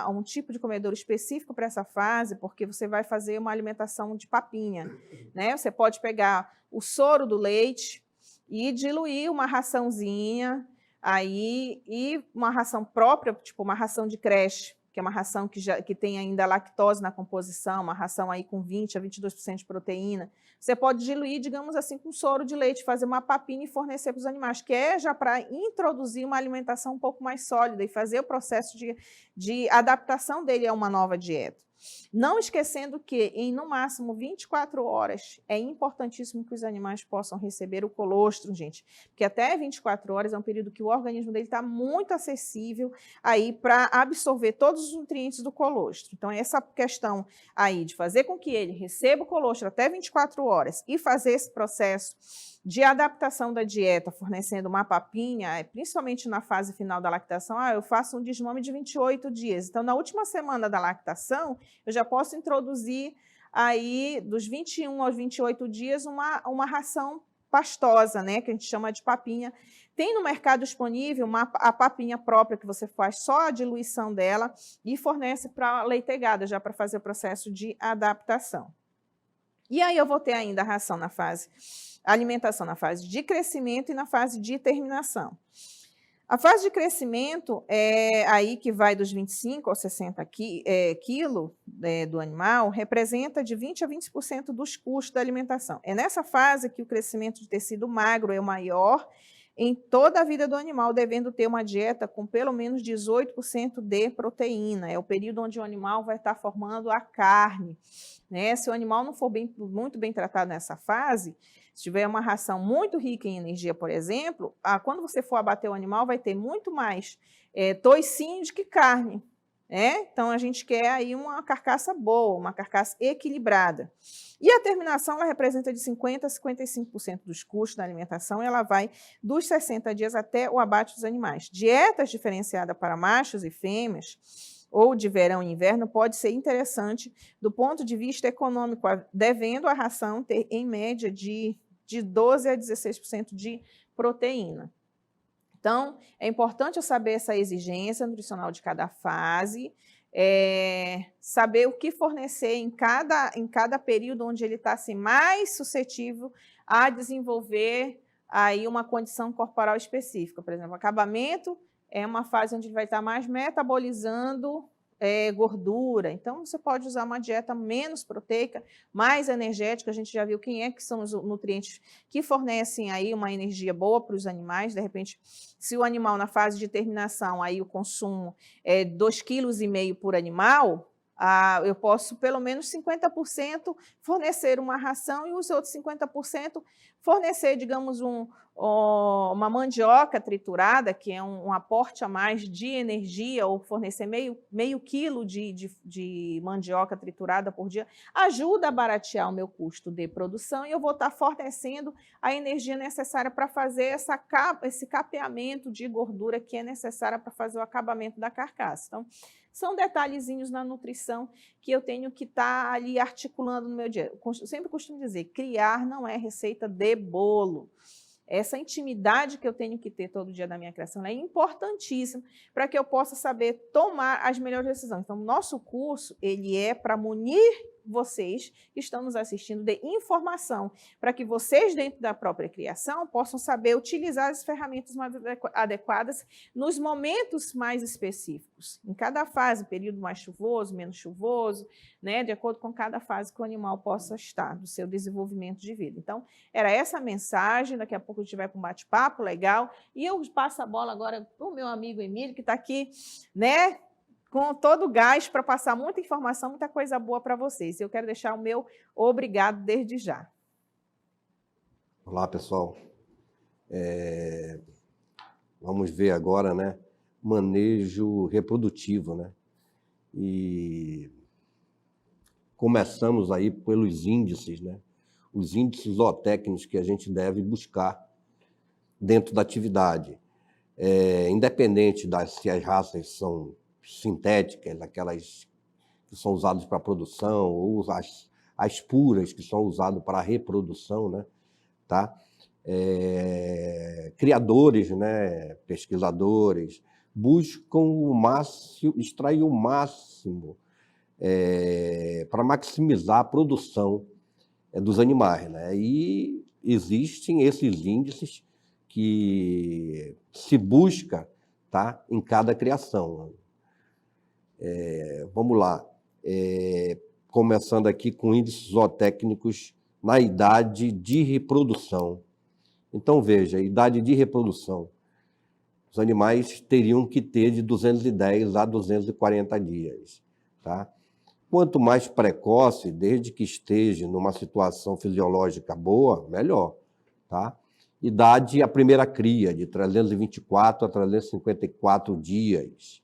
um tipo de comedouro específico para essa fase, porque você vai fazer uma alimentação de papinha, né? Você pode pegar o soro do leite e diluir uma raçãozinha aí, e uma ração própria, tipo uma ração de creche, que é uma ração que tem ainda lactose na composição, uma ração aí com 20% a 22% de proteína. Você pode diluir, digamos assim, com soro de leite, fazer uma papinha e fornecer para os animais, que é já para introduzir uma alimentação um pouco mais sólida e fazer o processo de adaptação dele a uma nova dieta. Não esquecendo que, em no máximo 24 horas, é importantíssimo que os animais possam receber o colostrum, gente, porque até 24 horas é um período que o organismo dele está muito acessível aí para absorver todos os nutrientes do colostro. Então, essa questão aí de fazer com que ele receba o colostro até 24 horas e fazer esse processo de adaptação da dieta, fornecendo uma papinha, principalmente na fase final da lactação, eu faço um desmame de 28 dias. Então, na última semana da lactação, eu já posso introduzir aí, dos 21 aos 28 dias, uma ração pastosa, né, que a gente chama de papinha. Tem no mercado disponível a papinha própria, que você faz só a diluição dela e fornece para a leitegada, já para fazer o processo de adaptação. E aí eu vou ter ainda a ração na fase, a alimentação na fase de crescimento e na fase de terminação. A fase de crescimento é aí que vai dos 25 aos 60 quilos do animal, representa de 20% a 20% dos custos da alimentação. É nessa fase que o crescimento de tecido magro é o maior em toda a vida do animal, devendo ter uma dieta com pelo menos 18% de proteína. É o período onde o animal vai estar formando a carne, né? Se o animal não for muito bem tratado nessa fase, se tiver uma ração muito rica em energia, por exemplo, quando você for abater o animal, vai ter muito mais toicinho do que carne. Então, a gente quer aí uma carcaça boa, uma carcaça equilibrada. E a terminação, ela representa de 50% a 55% dos custos da alimentação, e ela vai dos 60 dias até o abate dos animais. Dietas diferenciadas para machos e fêmeas, ou de verão e inverno, pode ser interessante do ponto de vista econômico, devendo a ração ter, em média, de 12% a 16% de proteína. Então, é importante eu saber essa exigência nutricional de cada fase, saber o que fornecer em cada período onde ele está assim, mais suscetível a desenvolver aí uma condição corporal específica. Por exemplo, acabamento é uma fase onde ele vai estar mais metabolizando gordura. Então, você pode usar uma dieta menos proteica, mais energética. A gente já viu quem é que são os nutrientes que fornecem aí uma energia boa para os animais. De repente, se o animal na fase de terminação, aí o consumo é 2,5 kg por animal, eu posso, pelo menos 50% fornecer uma ração e os outros 50% fornecer, digamos, uma mandioca triturada, que é um aporte a mais de energia, ou fornecer meio quilo de mandioca triturada por dia, ajuda a baratear o meu custo de produção, e eu vou estar fornecendo a energia necessária para fazer esse capeamento de gordura que é necessária para fazer o acabamento da carcaça. Então, são detalhezinhos na nutrição que eu tenho que estar ali articulando no meu dia. Eu sempre costumo dizer, criar não é receita de bolo. Essa intimidade que eu tenho que ter todo dia da minha criação é importantíssima para que eu possa saber tomar as melhores decisões. Então, o nosso curso, ele é para munir vocês que estão nos assistindo de informação, para que vocês, dentro da própria criação, possam saber utilizar as ferramentas mais adequadas nos momentos mais específicos. Em cada fase, período mais chuvoso, menos chuvoso, né, de acordo com cada fase que o animal possa estar, do seu desenvolvimento de vida. Então, era essa a mensagem. Daqui a pouco a gente vai para um bate-papo legal. E eu passo a bola agora para o meu amigo Emílio, que está aqui, né, com todo o gás para passar muita informação, muita coisa boa para vocês. Eu quero deixar o meu obrigado desde já. Olá, pessoal. Vamos ver agora, né, manejo reprodutivo, né? E começamos aí pelos índices, né? Os índices zootécnicos que a gente deve buscar dentro da atividade. Independente se as raças são sintéticas, aquelas que são usados para produção, ou as puras, que são usadas para reprodução, né? Tá? Criadores, né? Pesquisadores, buscam o máximo, extrair o máximo para maximizar a produção dos animais, né? E existem esses índices que se busca, tá, em cada criação. Vamos lá. Começando aqui com índices zootécnicos na idade de reprodução. Então, veja, idade de reprodução. Os animais teriam que ter de 210 a 240 dias, tá? Quanto mais precoce, desde que esteja numa situação fisiológica boa, melhor, tá? Idade, a primeira cria, de 324 a 354 dias,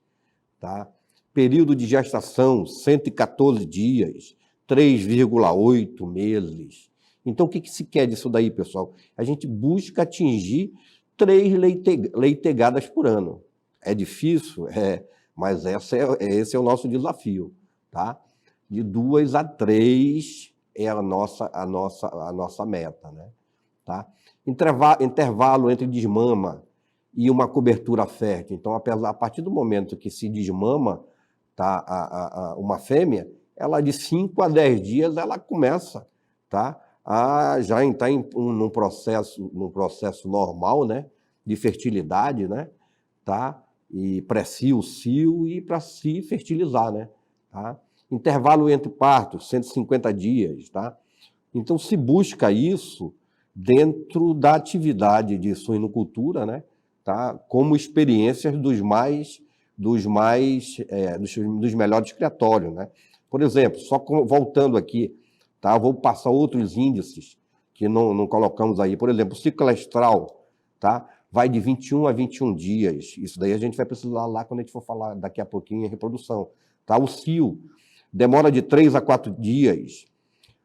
tá? Período de gestação, 114 dias, 3,8 meses. Então, o que se quer disso daí, pessoal? A gente busca atingir 3 leitegadas por ano. É difícil? Mas esse é o nosso desafio, tá? De 2 a 3 é a nossa meta, né? Tá? Intervalo entre desmama e uma cobertura fértil. Então, a partir do momento que se desmama, tá, uma fêmea, ela de 5 a 10 dias ela começa, tá, a já entrar num processo normal, né, de fertilidade, né, tá, e pré-cio, cio e para se fertilizar, né, tá? Intervalo entre partos, 150 dias, tá? Então, se busca isso dentro da atividade de suinocultura, né, tá? Como experiências dos melhores criatórios, né? Por exemplo, só voltando aqui, tá? Vou passar outros índices que não colocamos aí. Por exemplo, o ciclo estral, tá? Vai de 21 a 21 dias. Isso daí a gente vai precisar lá quando a gente for falar daqui a pouquinho em reprodução, tá? O cio demora de 3 a 4 dias.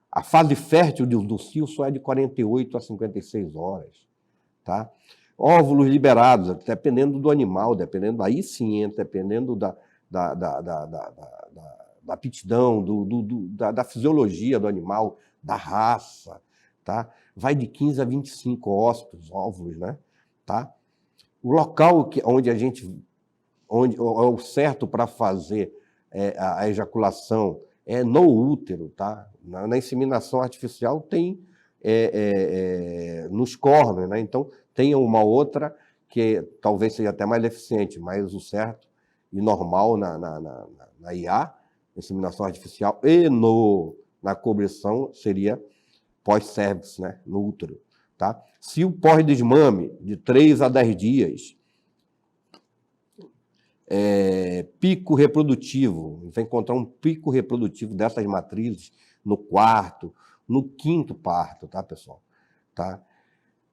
A fase fértil do cio só é de 48 a 56 horas, tá? Óvulos liberados, dependendo do animal, aí sim entra, dependendo da aptidão, da fisiologia do animal, da raça, tá? Vai de 15 a 25 óvulos, né? Tá? O local onde é o certo para fazer a ejaculação é no útero, tá? Na inseminação artificial tem nos córneos, né? Então, tem uma outra que talvez seja até mais eficiente, mas o certo e normal na IA, inseminação artificial, e na cobrição seria pós-cervix, né? No útero, tá? Se o pós-desmame, de 3 a 10 dias, pico reprodutivo, vai encontrar um pico reprodutivo dessas matrizes no 4º, no 5º parto, tá, pessoal? Tá?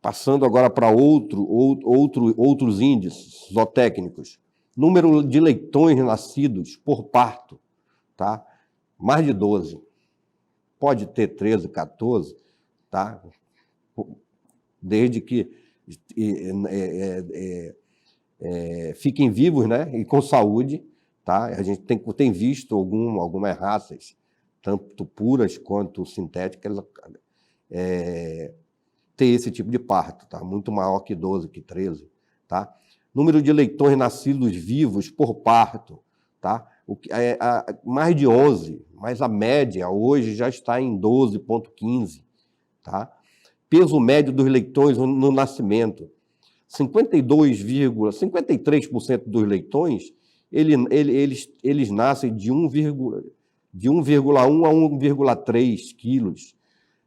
Passando agora para outros índices zootécnicos. Número de leitões nascidos por parto, tá? Mais de 12. Pode ter 13, 14, tá? Desde que fiquem vivos, né? E com saúde, tá? A gente tem visto algumas raças, tanto puras quanto sintéticas, ter esse tipo de parto, tá? Muito maior que 12, que 13, tá? Número de leitões nascidos vivos por parto, tá? Mais de 11, mas a média hoje já está em 12,15, tá? Peso médio dos leitões no nascimento, 53% dos leitões, eles nascem de 1,1 a 1,3 quilos.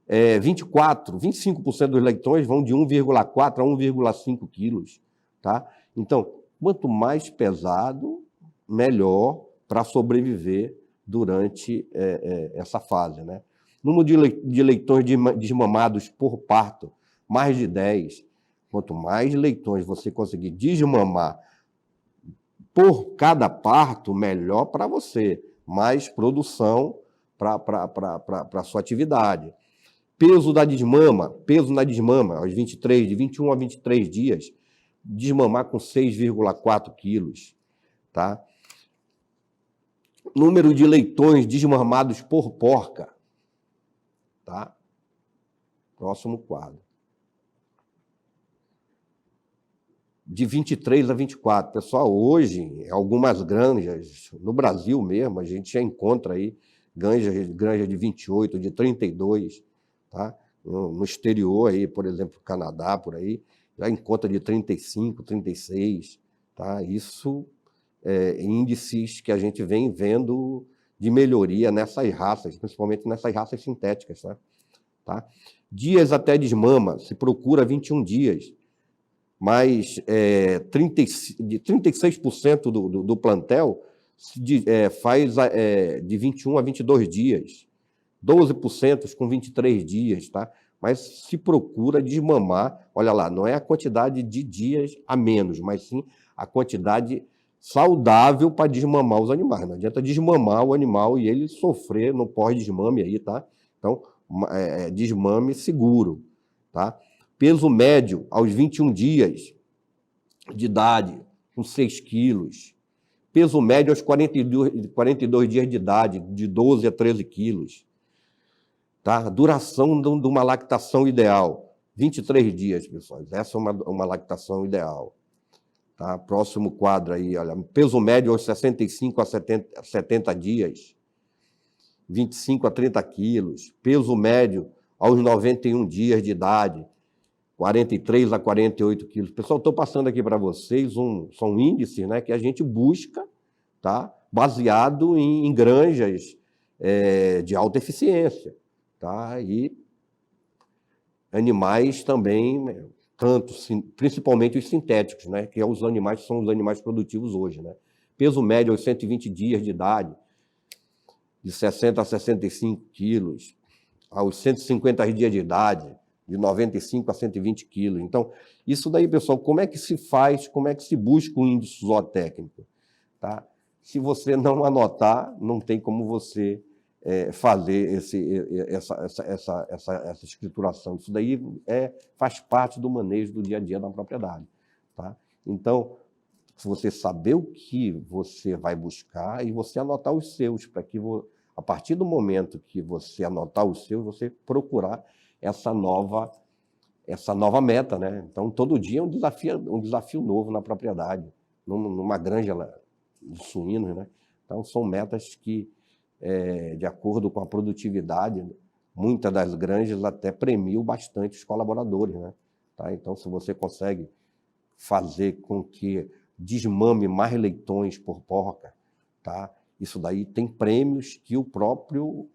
25% dos leitões vão de 1,4 a 1,5 quilos, tá? Então, quanto mais pesado, melhor para sobreviver durante essa fase, né? Número de leitões desmamados por parto, mais de 10. Quanto mais leitões você conseguir desmamar por cada parto, melhor para você. Mais produção para a sua atividade. Peso na desmama, aos 23, de 21 a 23 dias, desmamar com 6,4 quilos, tá? Número de leitões desmamados por porca. Tá? Próximo quadro. De 23 a 24. Pessoal, hoje, em algumas granjas, no Brasil mesmo, a gente já encontra aí granja de 28, de 32, tá? No exterior, aí, por exemplo, Canadá, por aí, já encontra de 35, 36, tá? Isso é índices que a gente vem vendo de melhoria nessas raças, principalmente nessas raças sintéticas, tá? Dias até desmama, se procura 21 dias, mas 36% do plantel faz de 21 a 22 dias, 12% com 23 dias, tá? Mas se procura desmamar, olha lá, não é a quantidade de dias a menos, mas sim a quantidade saudável para desmamar os animais. Não adianta desmamar o animal e ele sofrer no pós-desmame aí, tá? Então, desmame seguro, tá? Peso médio aos 21 dias de idade, com 6 quilos. Peso médio aos 42 dias de idade, de 12 a 13 quilos. Tá? Duração de uma lactação ideal, 23 dias, pessoal. Essa é uma lactação ideal. Tá? Próximo quadro aí, olha. Peso médio aos 65 a 70 dias, 25 a 30 quilos. Peso médio aos 91 dias de idade, 43 a 48 quilos. Pessoal, estou passando aqui para vocês são índices, né, que a gente busca, tá, baseado em granjas de alta eficiência. Tá, e animais também, principalmente os sintéticos, né, que são os animais produtivos hoje. Né? Peso médio aos 120 dias de idade, de 60 a 65 quilos. Aos 150 dias de idade, de 95 a 120 quilos. Então, isso daí, pessoal, como é que se faz, como é que se busca o índice zootécnico? Tá? Se você não anotar, não tem como você fazer essa escrituração. Isso daí faz parte do manejo do dia a dia da propriedade. Tá? Então, se você saber o que você vai buscar e você anotar os seus, para que a partir do momento que você anotar os seus, você procurar essa nova meta, né? Então, todo dia é um desafio novo na propriedade, numa granja de suínos, né? Então, são metas que, de acordo com a produtividade, muitas das granjas até premiam bastante os colaboradores, né? Tá? Então, se você consegue fazer com que desmame mais leitões por porca, tá? Isso daí tem prêmios que o próprio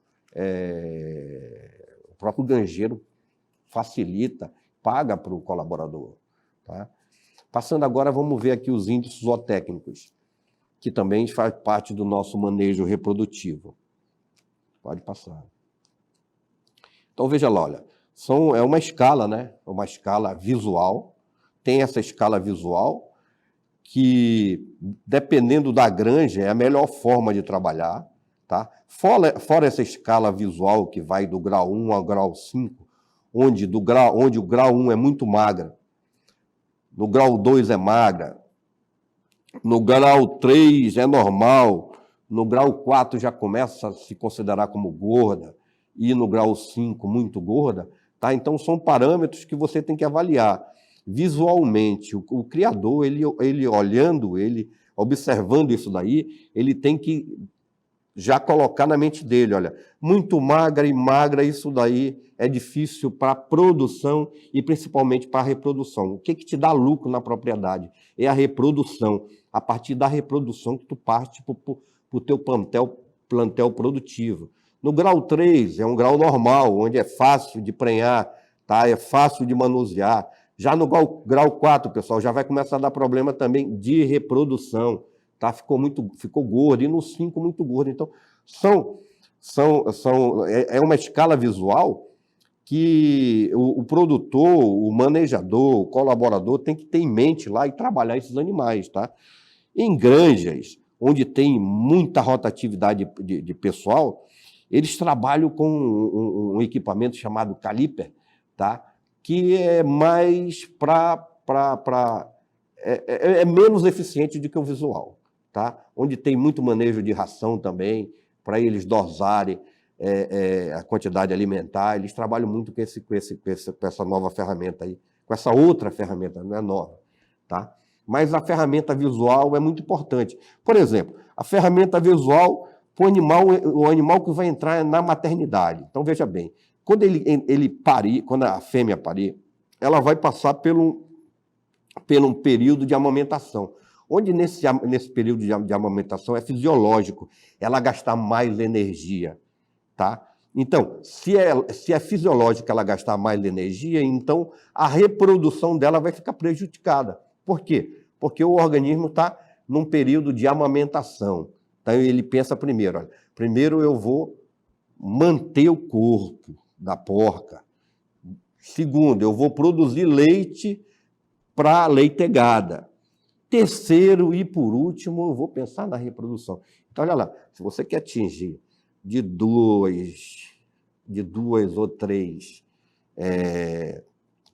granjeiro facilita, paga para o colaborador. Tá? Passando agora, vamos ver aqui os índices zootécnicos, que também faz parte do nosso manejo reprodutivo. Pode passar. Então, veja lá, olha, é uma escala, né? Uma escala visual. Tem essa escala visual, que, dependendo da granja, é a melhor forma de trabalhar. Tá? Fora essa escala visual que vai do grau 1 ao grau 5, onde o grau 1 é muito magra, no grau 2 é magra, no grau 3 é normal, no grau 4 já começa a se considerar como gorda, e no grau 5 muito gorda. Tá? Então, são parâmetros que você tem que avaliar. Visualmente, o criador, ele olhando, ele observando isso daí, ele tem que já colocar na mente dele, olha, muito magra e magra, isso daí é difícil para a produção e principalmente para a reprodução. O que te dá lucro na propriedade? É a reprodução. A partir da reprodução que tu parte para o teu plantel produtivo. No grau 3, é um grau normal, onde é fácil de prenhar, tá? É fácil de manusear. Já no grau 4, pessoal, já vai começar a dar problema também de reprodução, tá? Ficou gordo, e no 5 muito gordo. Então, é uma escala visual que o produtor, o manejador, o colaborador tem que ter em mente lá e trabalhar esses animais, tá? Em granjas, onde tem muita rotatividade de pessoal, eles trabalham com um equipamento chamado caliper, tá? Que é mais é menos eficiente do que o visual. tá? Onde tem muito manejo de ração também, para eles dosarem a quantidade alimentar. Eles trabalham muito com essa nova ferramenta aí, com essa outra ferramenta, não é nova, tá? Mas a ferramenta visual é muito importante. Por exemplo, a ferramenta visual para o animal que vai entrar na maternidade. Então, veja bem, quando ele parir, quando a fêmea parir, ela vai passar por um período de amamentação, onde nesse período de amamentação é fisiológico ela gastar mais energia, tá? Então, se é fisiológico ela gastar mais energia, então a reprodução dela vai ficar prejudicada. Por quê? Porque o organismo está num período de amamentação. Então, ele pensa primeiro, olha, primeiro eu vou manter o corpo da porca. Segundo, eu vou produzir leite para leitegada. Terceiro e por último, eu vou pensar na reprodução. Então, olha lá, se você quer atingir de duas ou três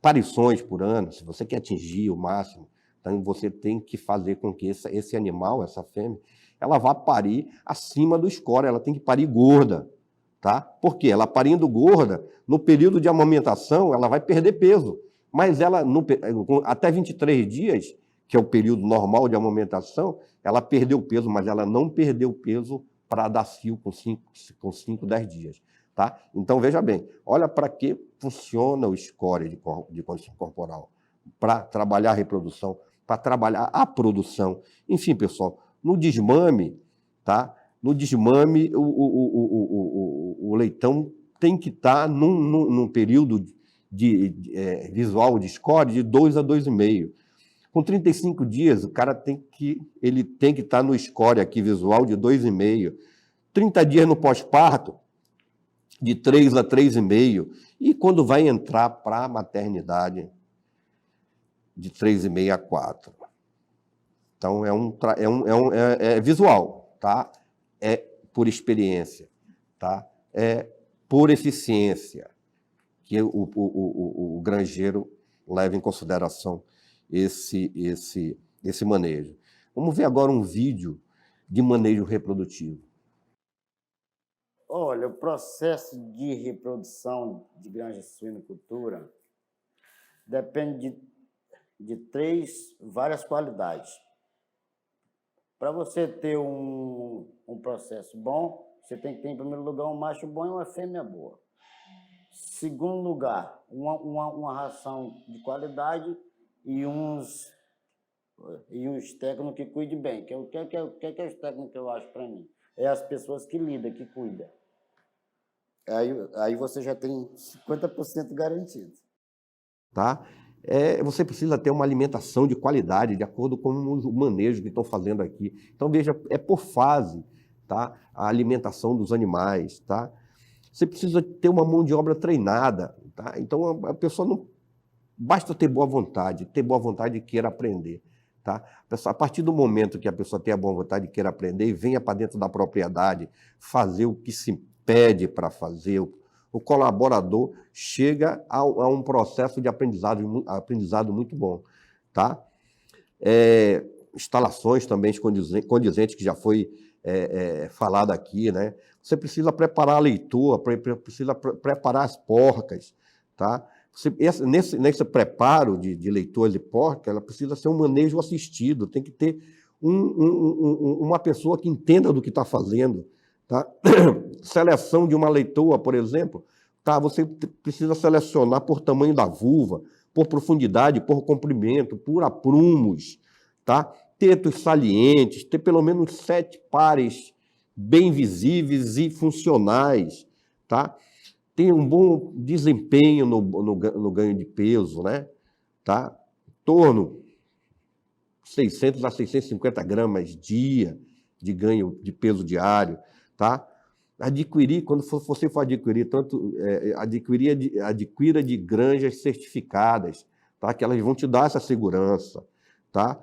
parições por ano, se você quer atingir o máximo, então você tem que fazer com que esse animal, essa fêmea, ela vá parir acima do score, ela tem que parir gorda, tá? Por quê? Ela parindo gorda, no período de amamentação, ela vai perder peso, mas ela, até 23 dias, que é o período normal de amamentação, ela perdeu peso, mas ela não perdeu peso para dar cio com 5, 10 dias, tá? Então, veja bem, olha para que funciona o score de condição corporal, para trabalhar a reprodução, para trabalhar a produção. Enfim, pessoal, no desmame, tá? No desmame, o leitão tem que estar num período visual de score de 2 a 2,5. Com 35 dias, o cara tem que estar no score aqui visual de 2,5. 30 dias no pós-parto, de 3 a 3,5. E quando vai entrar para a maternidade, de 3,5 a 4. Então, é visual, tá? É por experiência, tá? É por eficiência que o granjeiro leva em consideração esse manejo. Vamos ver agora um vídeo de manejo reprodutivo. Olha, o processo de reprodução de granja suinocultura depende de várias qualidades. Para você ter um processo bom, você tem que ter, em primeiro lugar, um macho bom e uma fêmea boa. Segundo lugar, uma ração de qualidade e uns técnicos que cuidem bem. O que é os técnicos que eu acho para mim? É as pessoas que lidam, que cuidam. Aí você já tem 50% garantido. Tá? Você precisa ter uma alimentação de qualidade, de acordo com o manejo que estão fazendo aqui. Então, veja, é por fase, tá? A alimentação dos animais, tá? Você precisa ter uma mão de obra treinada, tá? Então, a pessoa não basta ter boa vontade e queira aprender, tá? A partir do momento que a pessoa tem a boa vontade e queira aprender e venha para dentro da propriedade fazer o que se pede para fazer, o colaborador chega a um processo de aprendizado muito bom, tá? Instalações também condizentes, que já foi falado aqui, né? Você precisa preparar a leitura, precisa preparar as porcas, tá? Nesse preparo de leitores e porcas, ela precisa ser um manejo assistido, tem que ter uma pessoa que entenda do que está fazendo, tá? Seleção de uma leitoa, por exemplo, tá? Você precisa selecionar por tamanho da vulva, por profundidade, por comprimento, por aprumos, tá? Tetos salientes, ter pelo menos 7 pares bem visíveis e funcionais, tá? Tem um bom desempenho no ganho de peso, né? Tá? Em torno de 600 a 650 gramas dia de ganho de peso diário, tá? Quando você for adquirir, adquira de granjas certificadas, tá? Que elas vão te dar essa segurança, tá?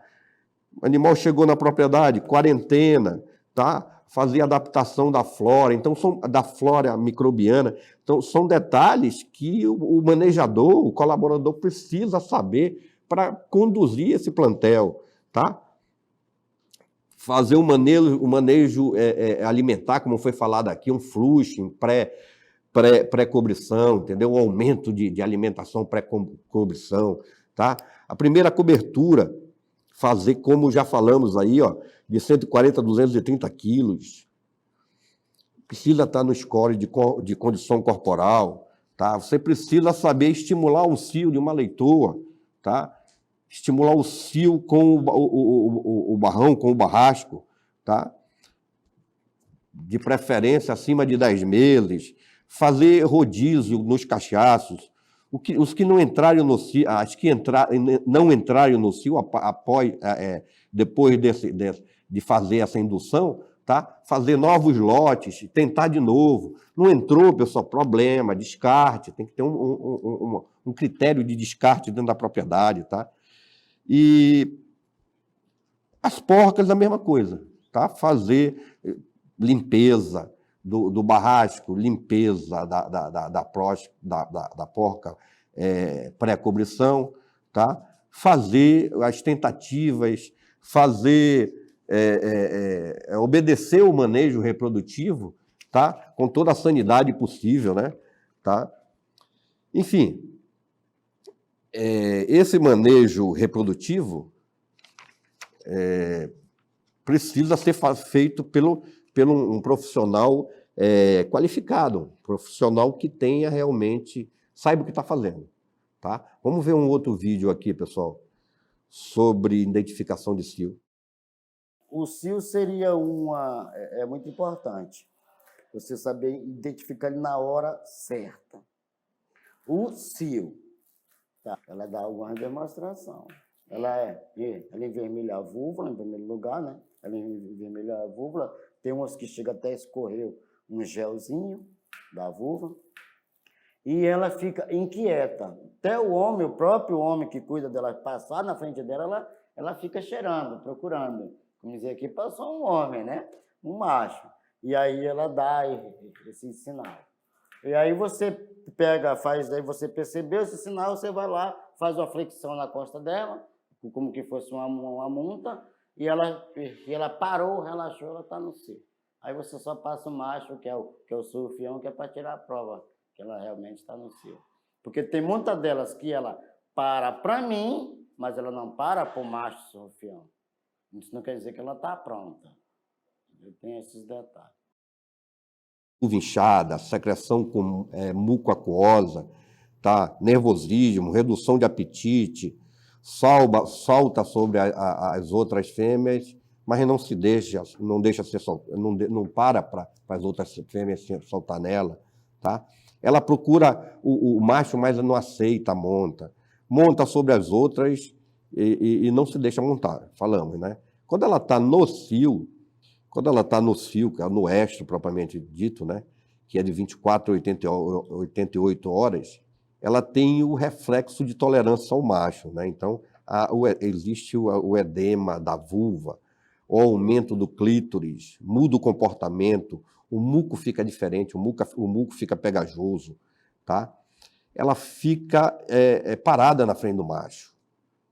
O animal chegou na propriedade, quarentena, tá? Fazer adaptação da flora, então da flora microbiana. Então, são detalhes que o manejador, o colaborador precisa saber para conduzir esse plantel, tá? fazer o manejo alimentar, como foi falado aqui, um flushing, pré-cobrição, entendeu? Um aumento de alimentação pré-cobrição, tá? A primeira cobertura, fazer como já falamos aí, ó, de 140 a 230 quilos. Precisa estar no score de condição corporal, tá? Você precisa saber estimular um cio de uma leitoa, tá? Estimular o cio com o barrão, com o barrasco, tá? De preferência acima de 10 meses, fazer rodízio nos cachaços. Os que não entrarem no cio, as que não entrarem no cio depois de fazer essa indução, tá? Fazer novos lotes, tentar de novo. Não entrou, pessoal, problema, descarte, tem que ter um critério de descarte dentro da propriedade, tá? E as porcas, a mesma coisa, tá? Fazer limpeza do barrasco, limpeza da porca pré-cobrição, tá? Fazer as tentativas, obedecer o manejo reprodutivo, tá? Com toda a sanidade possível, né? Tá? Enfim, esse manejo reprodutivo precisa ser feito pelo um profissional qualificado, um profissional que tenha realmente, saiba o que está fazendo. Tá? Vamos ver um outro vídeo aqui, pessoal, sobre identificação de cio. O cio seria é muito importante, você saber identificar ele na hora certa. O cio, tá? Ela dá alguma demonstração. Ela envermelha a vulva, em primeiro lugar, né? Ela envermelha a vulva. Tem umas que chega até a escorrer um gelzinho da vulva. E ela fica inquieta. Até o próprio homem que cuida dela, passar na frente dela, ela fica cheirando, procurando. Vamos dizer aqui, passou um homem, né? Um macho. E aí ela dá esse sinal. E aí você aí você percebeu esse sinal, você vai lá, faz uma flexão na costa dela, como que fosse uma munta, e ela parou, relaxou, ela está no cio. Aí você só passa o macho, que é o surfião, que é para tirar a prova que ela realmente está no cio. Porque tem muitas delas que ela para mim, mas ela não para o macho surfião. Isso não quer dizer que ela está pronta. Tem esses detalhes. Vulva inchada, secreção com muco aquosa, tá? Nervosismo, redução de apetite, salta sobre as outras fêmeas, mas não deixa ser não para as outras fêmeas soltar nela, tá? Ela procura o macho, mas não aceita a monta sobre as outras e não se deixa montar, falamos, né? Quando ela está no cio, que é no estro propriamente dito, né? Que é de 24 a 88 horas, ela tem o reflexo de tolerância ao macho, né? Então, existe o edema da vulva, o aumento do clítoris, muda o comportamento, o muco fica diferente, o muco fica pegajoso, tá? Ela fica parada na frente do macho,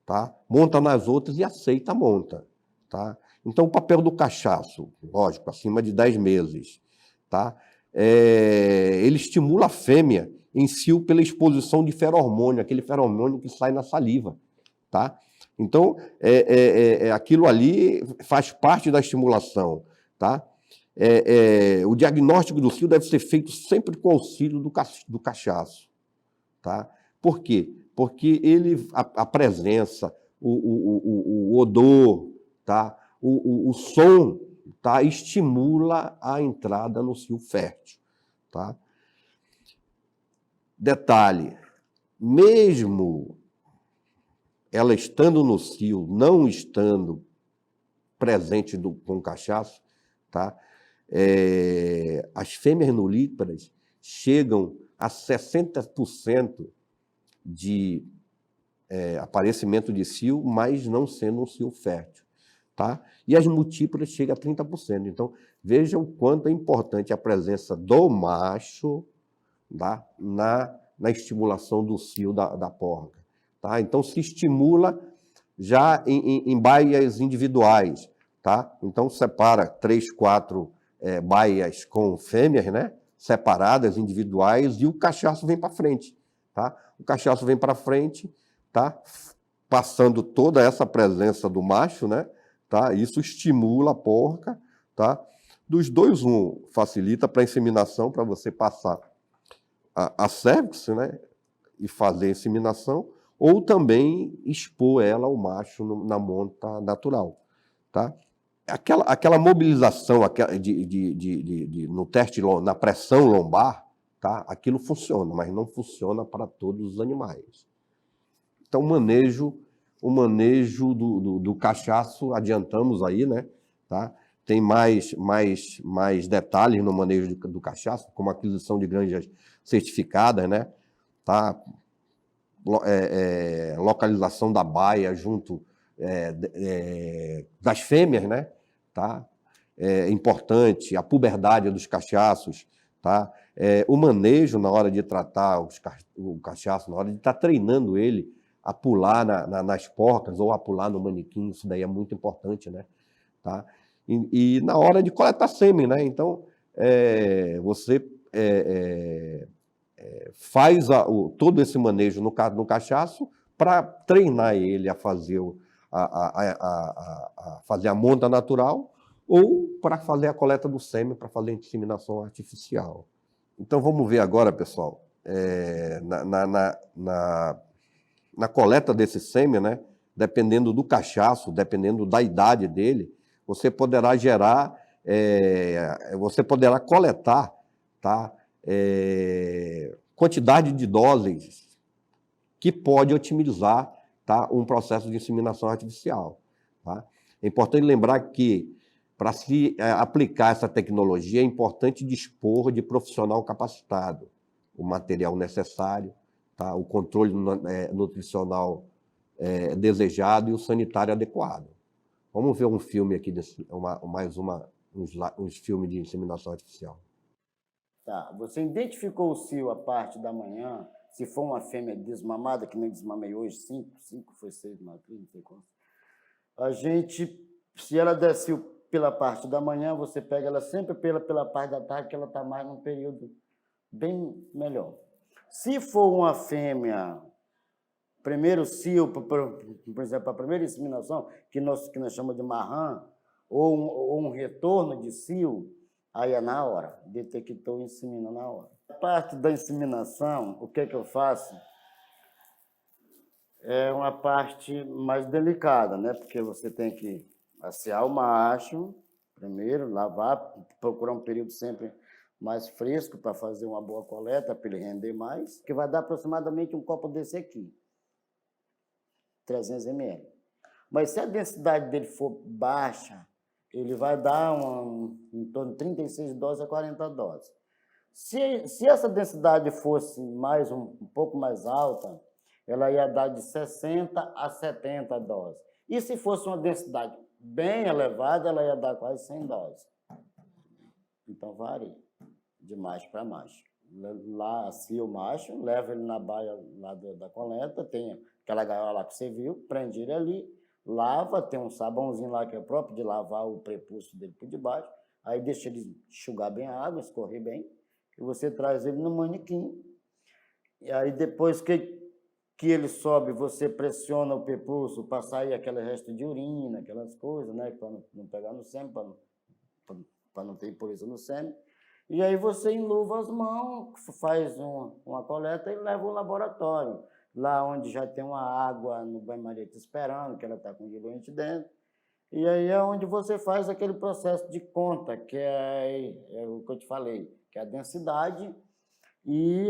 tá? Monta nas outras e aceita a monta, tá? Então, o papel do cachaço, lógico, acima de 10 meses, tá? Ele estimula a fêmea em cio pela exposição de feromônio, aquele feromônio que sai na saliva, tá? Então, aquilo ali faz parte da estimulação, tá? O diagnóstico do cio deve ser feito sempre com auxílio do cachaço, tá? Por quê? Porque a presença, o odor, tá? O som, tá? Estimula a entrada no cio fértil, tá? Detalhe, mesmo ela estando no cio, não estando presente com cachaço, tá? As fêmeas nulíparas chegam a 60% de aparecimento de cio, mas não sendo um cio fértil, tá? E as multíparas chegam a 30%. Então, veja o quanto é importante a presença do macho, tá? na estimulação do cio da porca. Tá? Então, se estimula já em baias individuais, tá? tá? Então, separa 3, 4 baias com fêmeas, né? Separadas, individuais, e o cachaço vem para frente, tá? O cachaço vem para frente, tá? Passando toda essa presença do macho, né? Tá? Isso estimula a porca, tá? Dos dois, um facilita para a inseminação, para você passar a cervix, né? E fazer a inseminação, ou também expor ela ao macho na monta natural, tá? Aquela mobilização no teste, na pressão lombar, tá? Aquilo funciona, mas não funciona para todos os animais. Então, o manejo do cachaço, adiantamos aí, né? Tá? Tem mais detalhes no manejo do cachaço, como a aquisição de granjas certificadas, né? Tá? Localização da baia junto das fêmeas, né? Tá? É importante, a puberdade dos cachaços, tá? O manejo na hora de tratar o cachaço, na hora de estar treinando ele a pular nas porcas ou a pular no manequim, isso daí é muito importante, né? Tá? E na hora de coletar sêmen, né? Então, você faz todo esse manejo no cachaço para treinar ele a fazer fazer a monta natural ou para fazer a coleta do sêmen, para fazer a inseminação artificial. Então, vamos ver agora, pessoal, na coleta desse sêmen, né, dependendo do cachaço, dependendo da idade dele, você poderá você poderá coletar, tá, quantidade de doses que pode otimizar, tá, um processo de inseminação artificial. Tá? É importante lembrar que, para se aplicar essa tecnologia, é importante dispor de profissional capacitado, o material necessário, tá? O controle nutricional desejado e o sanitário adequado. Vamos ver um filme aqui, uns filmes de inseminação artificial. Tá, você identificou o cio a parte da manhã, se for uma fêmea desmamada, que nem desmamei hoje, 5 foi 6, não sei quanto. A gente, se ela der cio pela parte da manhã, você pega ela sempre pela parte da tarde, que ela está mais num período bem melhor. Se for uma fêmea, primeiro cio, por exemplo, a primeira inseminação, que nós chamamos de marrã, ou um retorno de cio, aí é na hora, detectou e insemina na hora. A parte da inseminação, o que eu faço? É uma parte mais delicada, né? Porque você tem que assear o macho, primeiro, lavar, procurar um período sempre mais fresco para fazer uma boa coleta, para ele render mais, que vai dar aproximadamente um copo desse aqui, 300 ml. Mas se a densidade dele for baixa, ele vai dar em torno de 36 doses a 40 doses. Se essa densidade fosse um pouco mais alta, ela ia dar de 60 a 70 doses. E se fosse uma densidade bem elevada, ela ia dar quase 100 doses. Então, varia de macho para macho. Lá, assim, o macho, leva ele na baia lá da coleta, tem aquela gaiola lá que você viu, prende ele ali, lava, tem um sabãozinho lá que é próprio de lavar o prepúcio dele por debaixo, aí deixa ele enxugar bem a água, escorrer bem, e você traz ele no manequim, e aí depois que ele sobe, você pressiona o prepúcio para sair aquele resto de urina, aquelas coisas, né, para não pegar no sêmen, para não ter impureza no sêmen. E aí você enluva as mãos, faz uma coleta e leva ao laboratório, lá onde já tem uma água no banho-maria te esperando, que ela está com diluente dentro. E aí é onde você faz aquele processo de conta, que é o que eu te falei, que é a densidade e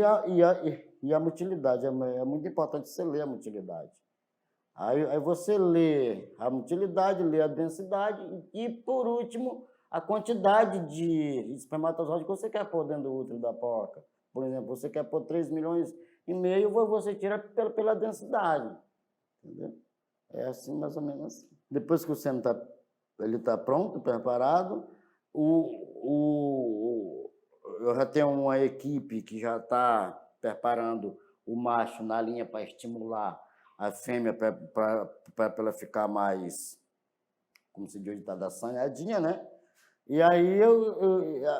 a motilidade. É muito importante você ler a motilidade. Aí você lê a motilidade, lê a densidade e, por último, a quantidade de espermatozoide que você quer pôr dentro do útero da porca. Por exemplo, você quer pôr 3,5 milhões, você tira pela densidade. Entendeu? É assim, mais ou menos assim. Depois que o sêmen está pronto, preparado, eu já tenho uma equipe que já está preparando o macho na linha para estimular a fêmea para ela ficar como se diz, está da assanhadinha, né? E aí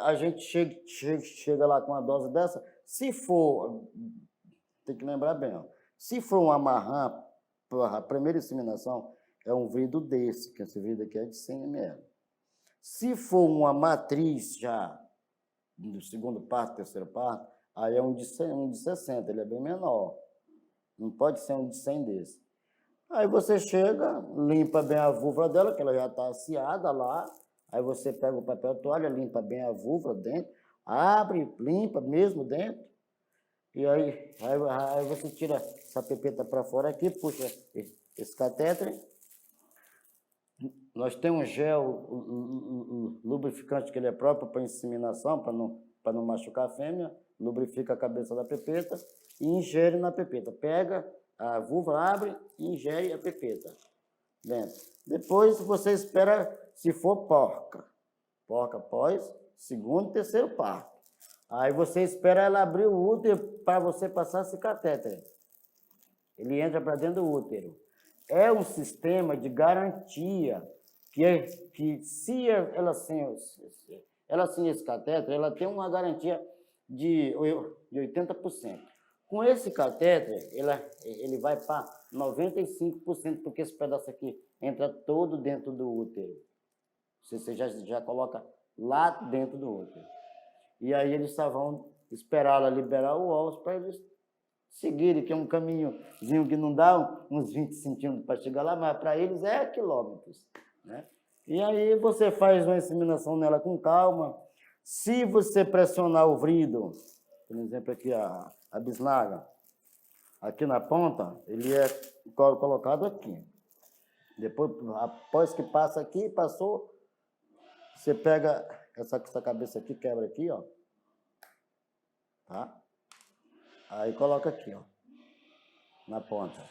a gente chega lá com uma dose dessa, se for, tem que lembrar bem, ó, se for um amarram, a primeira inseminação é um vidro desse, que esse vidro aqui é de 100 ml. Se for uma matriz já, do segundo parto, terceiro parto, aí é um de 60, ele é bem menor. Não pode ser um de 100 desse. Aí você chega, limpa bem a vulva dela, que ela já está aciada lá. Aí você pega o papel toalha, limpa bem a vulva dentro, abre, limpa mesmo dentro. E aí você tira essa pepeta para fora aqui, puxa esse catéter. Nós temos um gel lubrificante que ele é próprio para inseminação, para não machucar a fêmea. Lubrifica a cabeça da pepeta e ingere na pepeta. Pega a vulva, abre e ingere a pepeta dentro. Depois você espera, se for porca após segundo, terceiro parto. Aí você espera ela abrir o útero para você passar esse catéter. Ele entra para dentro do útero. É um sistema de garantia que se ela sem esse catéter, ela tem uma garantia de 80%. Com esse catéter, ele vai para 95%, porque esse pedaço aqui entra todo dentro do útero. Você já coloca lá dentro do útero. E aí eles só vão esperar ela liberar o óvulo para eles seguirem, que é um caminhozinho que não dá uns 20 centímetros para chegar lá, mas para eles é quilômetros, né? E aí você faz uma inseminação nela com calma. Se você pressionar o vrido, por exemplo aqui a bisnaga, aqui na ponta, ele é colocado aqui. Depois, após que passa aqui, passou, você pega essa cabeça aqui, quebra aqui, ó. Tá? Aí coloca aqui, ó, na ponta.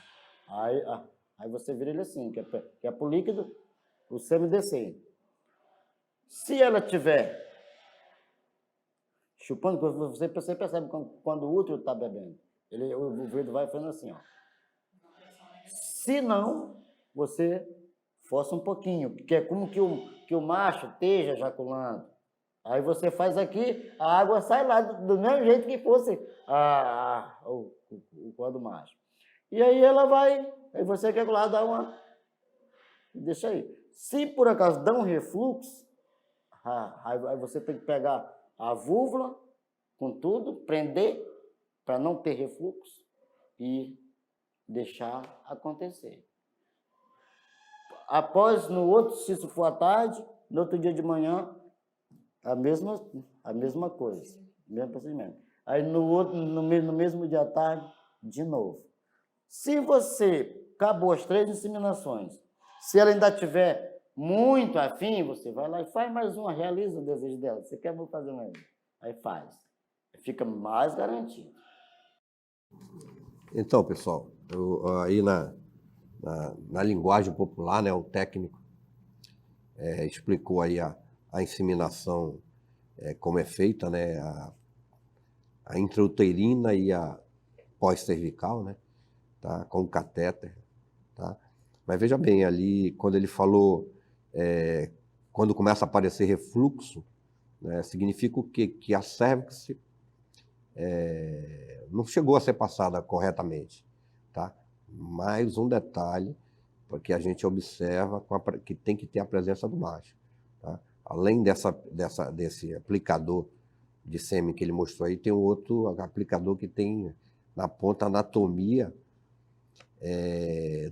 Aí você vira ele assim, que é pro líquido, o sêmen descer. Se ela tiver chupando, você percebe quando o útero está bebendo. O vidro vai fazendo assim, ó. Se não, você força um pouquinho, porque é como que o macho esteja ejaculando. Aí você faz aqui, a água sai lá do mesmo jeito que fosse o corpo do macho. E aí ela vai, aí você quer lá dar uma... Deixa aí. Se por acaso dá um refluxo, aí você tem que pegar a vulva com tudo, prender para não ter refluxo e deixar acontecer. Após, no outro, se isso for à tarde, no outro dia de manhã, a mesma coisa, mesmo procedimento. Aí no mesmo dia à tarde, de novo. Se você acabou as 3 inseminações, se ela ainda tiver muito afim, você vai lá e faz mais uma, realiza o desejo dela. Você quer fazer mais? Aí faz. Fica mais garantido. Então, pessoal, aí na linguagem popular, né, o técnico explicou aí a inseminação, como é feita, né, a intrauterina e a pós-cervical, né, tá, com o catéter, tá? Mas veja bem, ali, quando ele falou, quando começa a aparecer refluxo, né, significa o quê? Que a cervix não chegou a ser passada corretamente, tá? Mais um detalhe, porque a gente observa que tem que ter a presença do macho, tá? Além desse aplicador de sêmen que ele mostrou aí, tem um outro aplicador que tem na ponta anatomia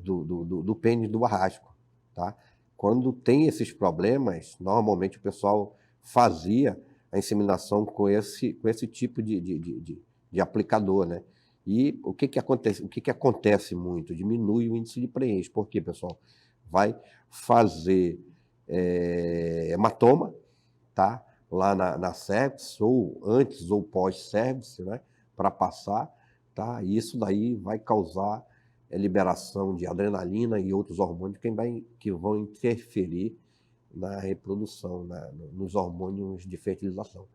do pênis do arrasco, tá? Quando tem esses problemas, normalmente o pessoal fazia a inseminação com esse tipo de aplicador, né? E o que acontece muito? Diminui o índice de preenche. Por quê, pessoal? Vai fazer hematoma, tá? Lá na cervix, ou antes ou pós-cervix, né? Para passar, tá? E isso daí vai causar liberação de adrenalina e outros hormônios que vão interferir na reprodução, nos hormônios de fertilização,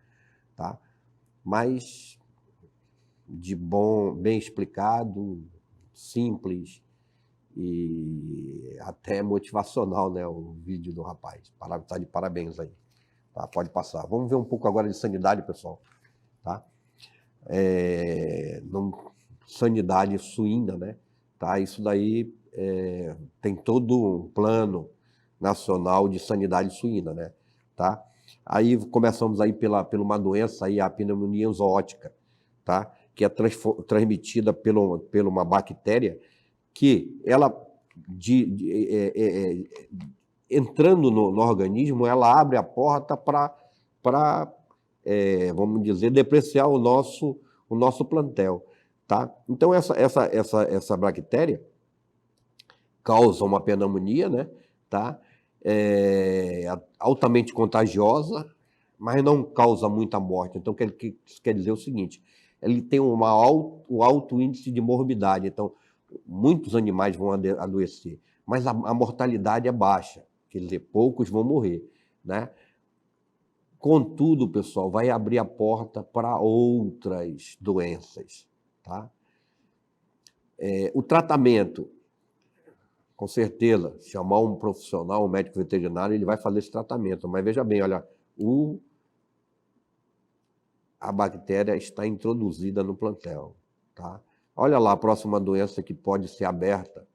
tá? Mas bem explicado, simples E até motivacional, né, o vídeo do rapaz. Tá de parabéns aí. Tá, pode passar. Vamos ver um pouco agora de sanidade, pessoal. Tá? Sanidade suína, né? Tá? Isso daí tem todo um plano nacional de sanidade suína, né? Tá? Aí começamos aí por uma doença aí, a pneumonia zoótica, tá? Que é transmitida por uma bactéria que ela, entrando no organismo, ela abre a porta para, vamos dizer, depreciar o nosso plantel, tá? Então, essa bactéria causa uma pneumonia, né? Tá? Altamente contagiosa, mas não causa muita morte. Então, isso quer dizer o seguinte, ele tem um alto índice de morbidade, então muitos animais vão adoecer, mas a mortalidade é baixa, quer dizer, poucos vão morrer, né? Contudo, pessoal, vai abrir a porta para outras doenças, tá? O tratamento, com certeza, chamar um profissional, um médico veterinário, ele vai fazer esse tratamento, mas veja bem, olha, a bactéria está introduzida no plantel, tá? Olha lá a próxima doença que pode ser aberta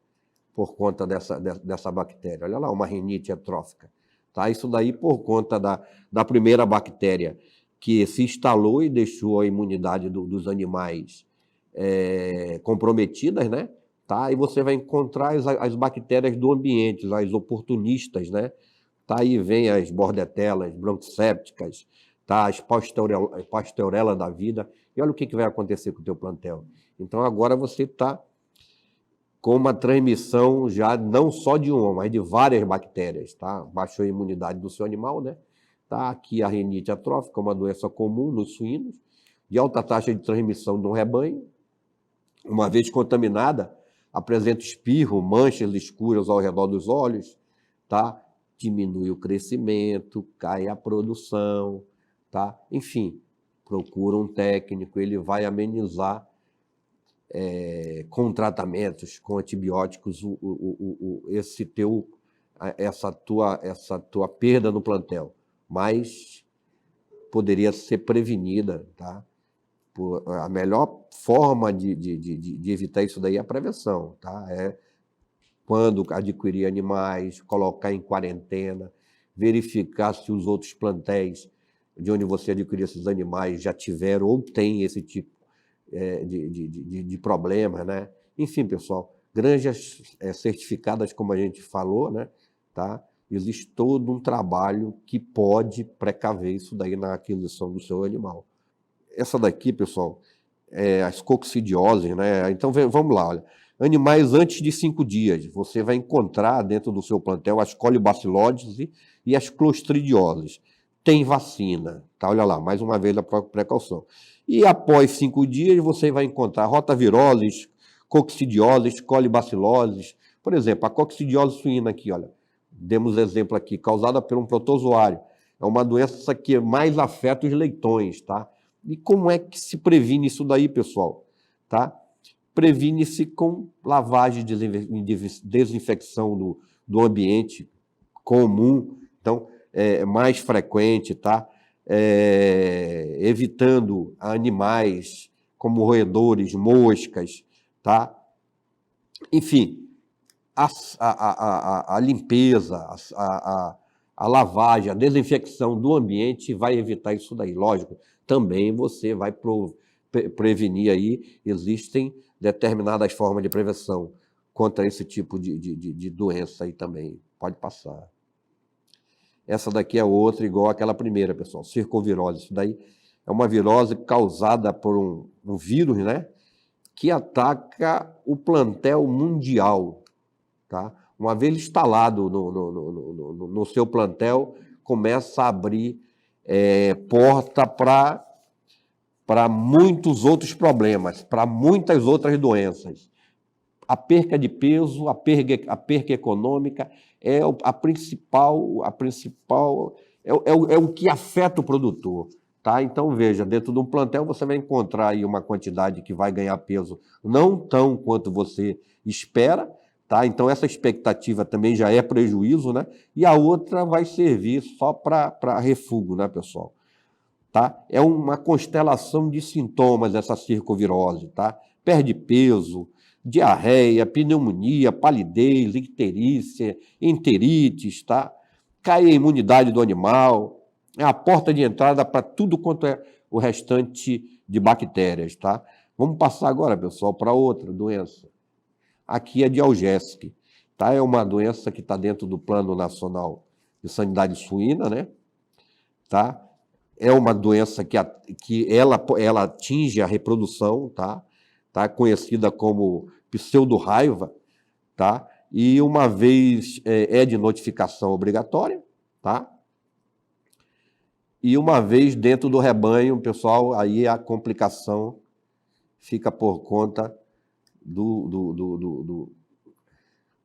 por conta dessa bactéria. Olha lá, uma rinite estrófica. Tá? Isso daí por conta da primeira bactéria que se instalou e deixou a imunidade dos animais comprometidas, né? Tá? E você vai encontrar as bactérias do ambiente, as oportunistas, né? Tá? Aí vem as bordetelas, bronquicépticas, tá? As pasteurella da vida. E olha o que vai acontecer com o teu plantel. Então, agora você está com uma transmissão já não só de uma, mas de várias bactérias, tá? Baixou a imunidade do seu animal, né? Tá? Aqui a rinite estrófica, uma doença comum nos suínos, de alta taxa de transmissão no rebanho. Uma vez contaminada, apresenta espirro, manchas escuras ao redor dos olhos, tá? Diminui o crescimento, cai a produção, tá? Enfim, procura um técnico, ele vai amenizar com tratamentos, com antibióticos, essa tua perda no plantel, mas poderia ser prevenida, tá? A melhor forma de evitar isso daí é a prevenção, tá? Quando adquirir animais, colocar em quarentena, verificar se os outros plantéis de onde você adquiriu esses animais já tiveram ou têm esse tipo de problemas, né? Enfim, pessoal, granjas certificadas, como a gente falou, né? Tá? Existe todo um trabalho que pode precaver isso daí na aquisição do seu animal. Essa daqui, pessoal, as coccidioses, né? Então, vamos lá, olha. Animais antes de 5 dias, você vai encontrar dentro do seu plantel as colibaciloses e as clostridioses. Tem vacina, tá? Olha lá, mais uma vez a precaução. E após 5 dias, você vai encontrar rotaviroses, coccidioses, colibaciloses. Por exemplo, a coccidiose suína aqui, olha, demos exemplo aqui, causada por um protozoário. É uma doença que mais afeta os leitões, tá? E como é que se previne isso daí, pessoal? Tá? Previne-se com lavagem e desinfecção do ambiente comum, então, mais frequente, tá? Evitando animais como roedores, moscas, tá? Enfim, a limpeza, a lavagem, a desinfecção do ambiente vai evitar isso daí. Lógico, também você vai prevenir aí, existem determinadas formas de prevenção contra esse tipo de doença aí também. Pode passar. Essa daqui é outra, igual aquela primeira, pessoal, circovirose. Isso daí é uma virose causada por um vírus, né? Que ataca o plantel mundial, tá? Uma vez instalado no seu plantel, começa a abrir porta para muitos outros problemas, para muitas outras doenças. A perca de peso, a perca econômica é a principal é o que afeta o produtor. Tá? Então, veja, dentro de um plantel você vai encontrar aí uma quantidade que vai ganhar peso não tão quanto você espera, tá? Então, essa expectativa também já é prejuízo, né? E a outra vai servir só para refúgio, né, pessoal? Tá? É uma constelação de sintomas essa circovirose, tá? Perde peso, diarreia, pneumonia, palidez, icterícia, enterites, tá? Cai a imunidade do animal, é a porta de entrada para tudo quanto é o restante de bactérias, tá? Vamos passar agora, pessoal, para outra doença. Aqui é de Algesic, tá? É uma doença que está dentro do Plano Nacional de Sanidade Suína, né? Tá? É uma doença que ela atinge a reprodução, tá? Tá? Conhecida como pseudo-raiva, tá? E uma vez é de notificação obrigatória, tá? E uma vez dentro do rebanho, pessoal, aí a complicação fica por conta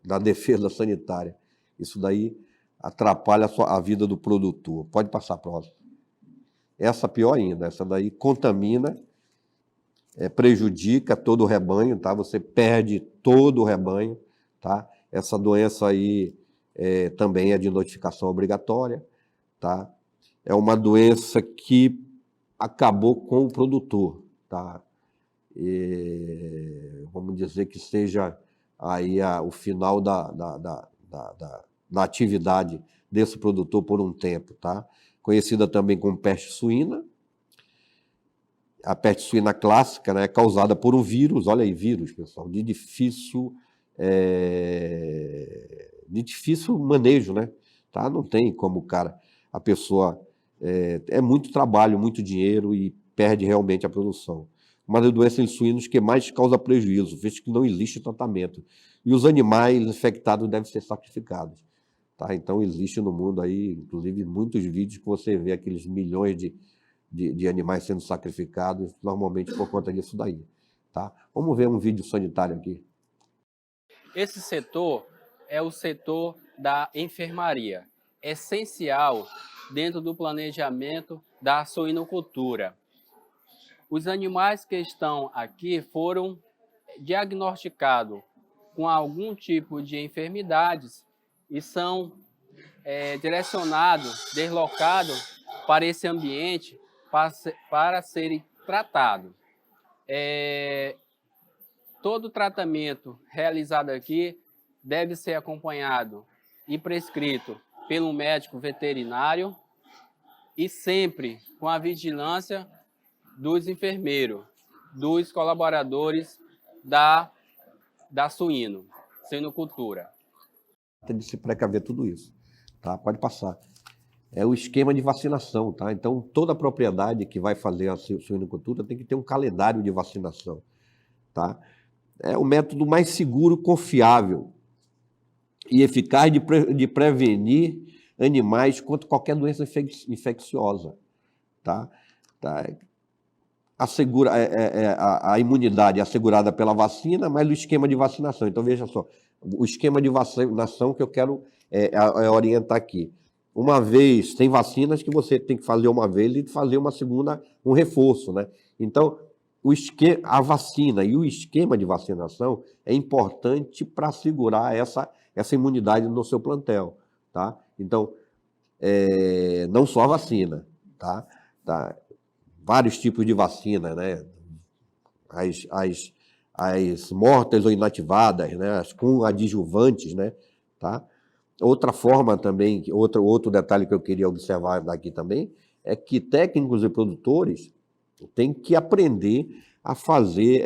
da defesa sanitária. Isso daí atrapalha a vida do produtor. Pode passar a próxima. Essa pior ainda, essa daí contamina, prejudica todo o rebanho, tá? Você perde todo o rebanho, tá? Essa doença aí também é de notificação obrigatória, tá? É uma doença que acabou com o produtor, tá? Vamos dizer que seja aí o final da atividade desse produtor por um tempo, tá? Conhecida também como peste suína. A peste suína clássica, né, é causada por um vírus, olha aí, vírus, pessoal, de difícil manejo, né? Tá? Não tem como, a pessoa... É muito trabalho, muito dinheiro e perde realmente a produção. Uma das doenças em suínos que mais causa prejuízo, visto que não existe tratamento. E os animais infectados devem ser sacrificados. Tá? Então, existe no mundo aí, inclusive, muitos vídeos que você vê aqueles milhões de animais sendo sacrificados, normalmente por conta disso daí. Tá? Vamos ver um vídeo sanitário aqui. Esse setor é o setor da enfermaria, essencial dentro do planejamento da suinocultura. Os animais que estão aqui foram diagnosticados com algum tipo de enfermidades e são direcionados, deslocados para esse ambiente para serem tratados. Todo tratamento realizado aqui deve ser acompanhado e prescrito pelo médico veterinário e sempre com a vigilância dos enfermeiros, dos colaboradores da suinocultura. Tem de se precaver tudo isso, tá? Pode passar. É o esquema de vacinação, tá? Então, toda propriedade que vai fazer a suinocultura tem que ter um calendário de vacinação, tá? É o método mais seguro, confiável e eficaz de prevenir animais contra qualquer doença infecciosa, tá? A imunidade é assegurada pela vacina, mas o esquema de vacinação. Então, veja só, o esquema de vacinação que eu quero orientar aqui. Uma vez, tem vacinas que você tem que fazer uma vez e fazer uma segunda, um reforço, né? Então, a vacina e o esquema de vacinação é importante para assegurar essa imunidade no seu plantel, tá? Então, não só a vacina, tá? Vários tipos de vacina, né? As mortas ou inativadas, né? As com adjuvantes, né? Tá? Outra forma também, outro detalhe que eu queria observar daqui também, é que técnicos e produtores têm que aprender a fazer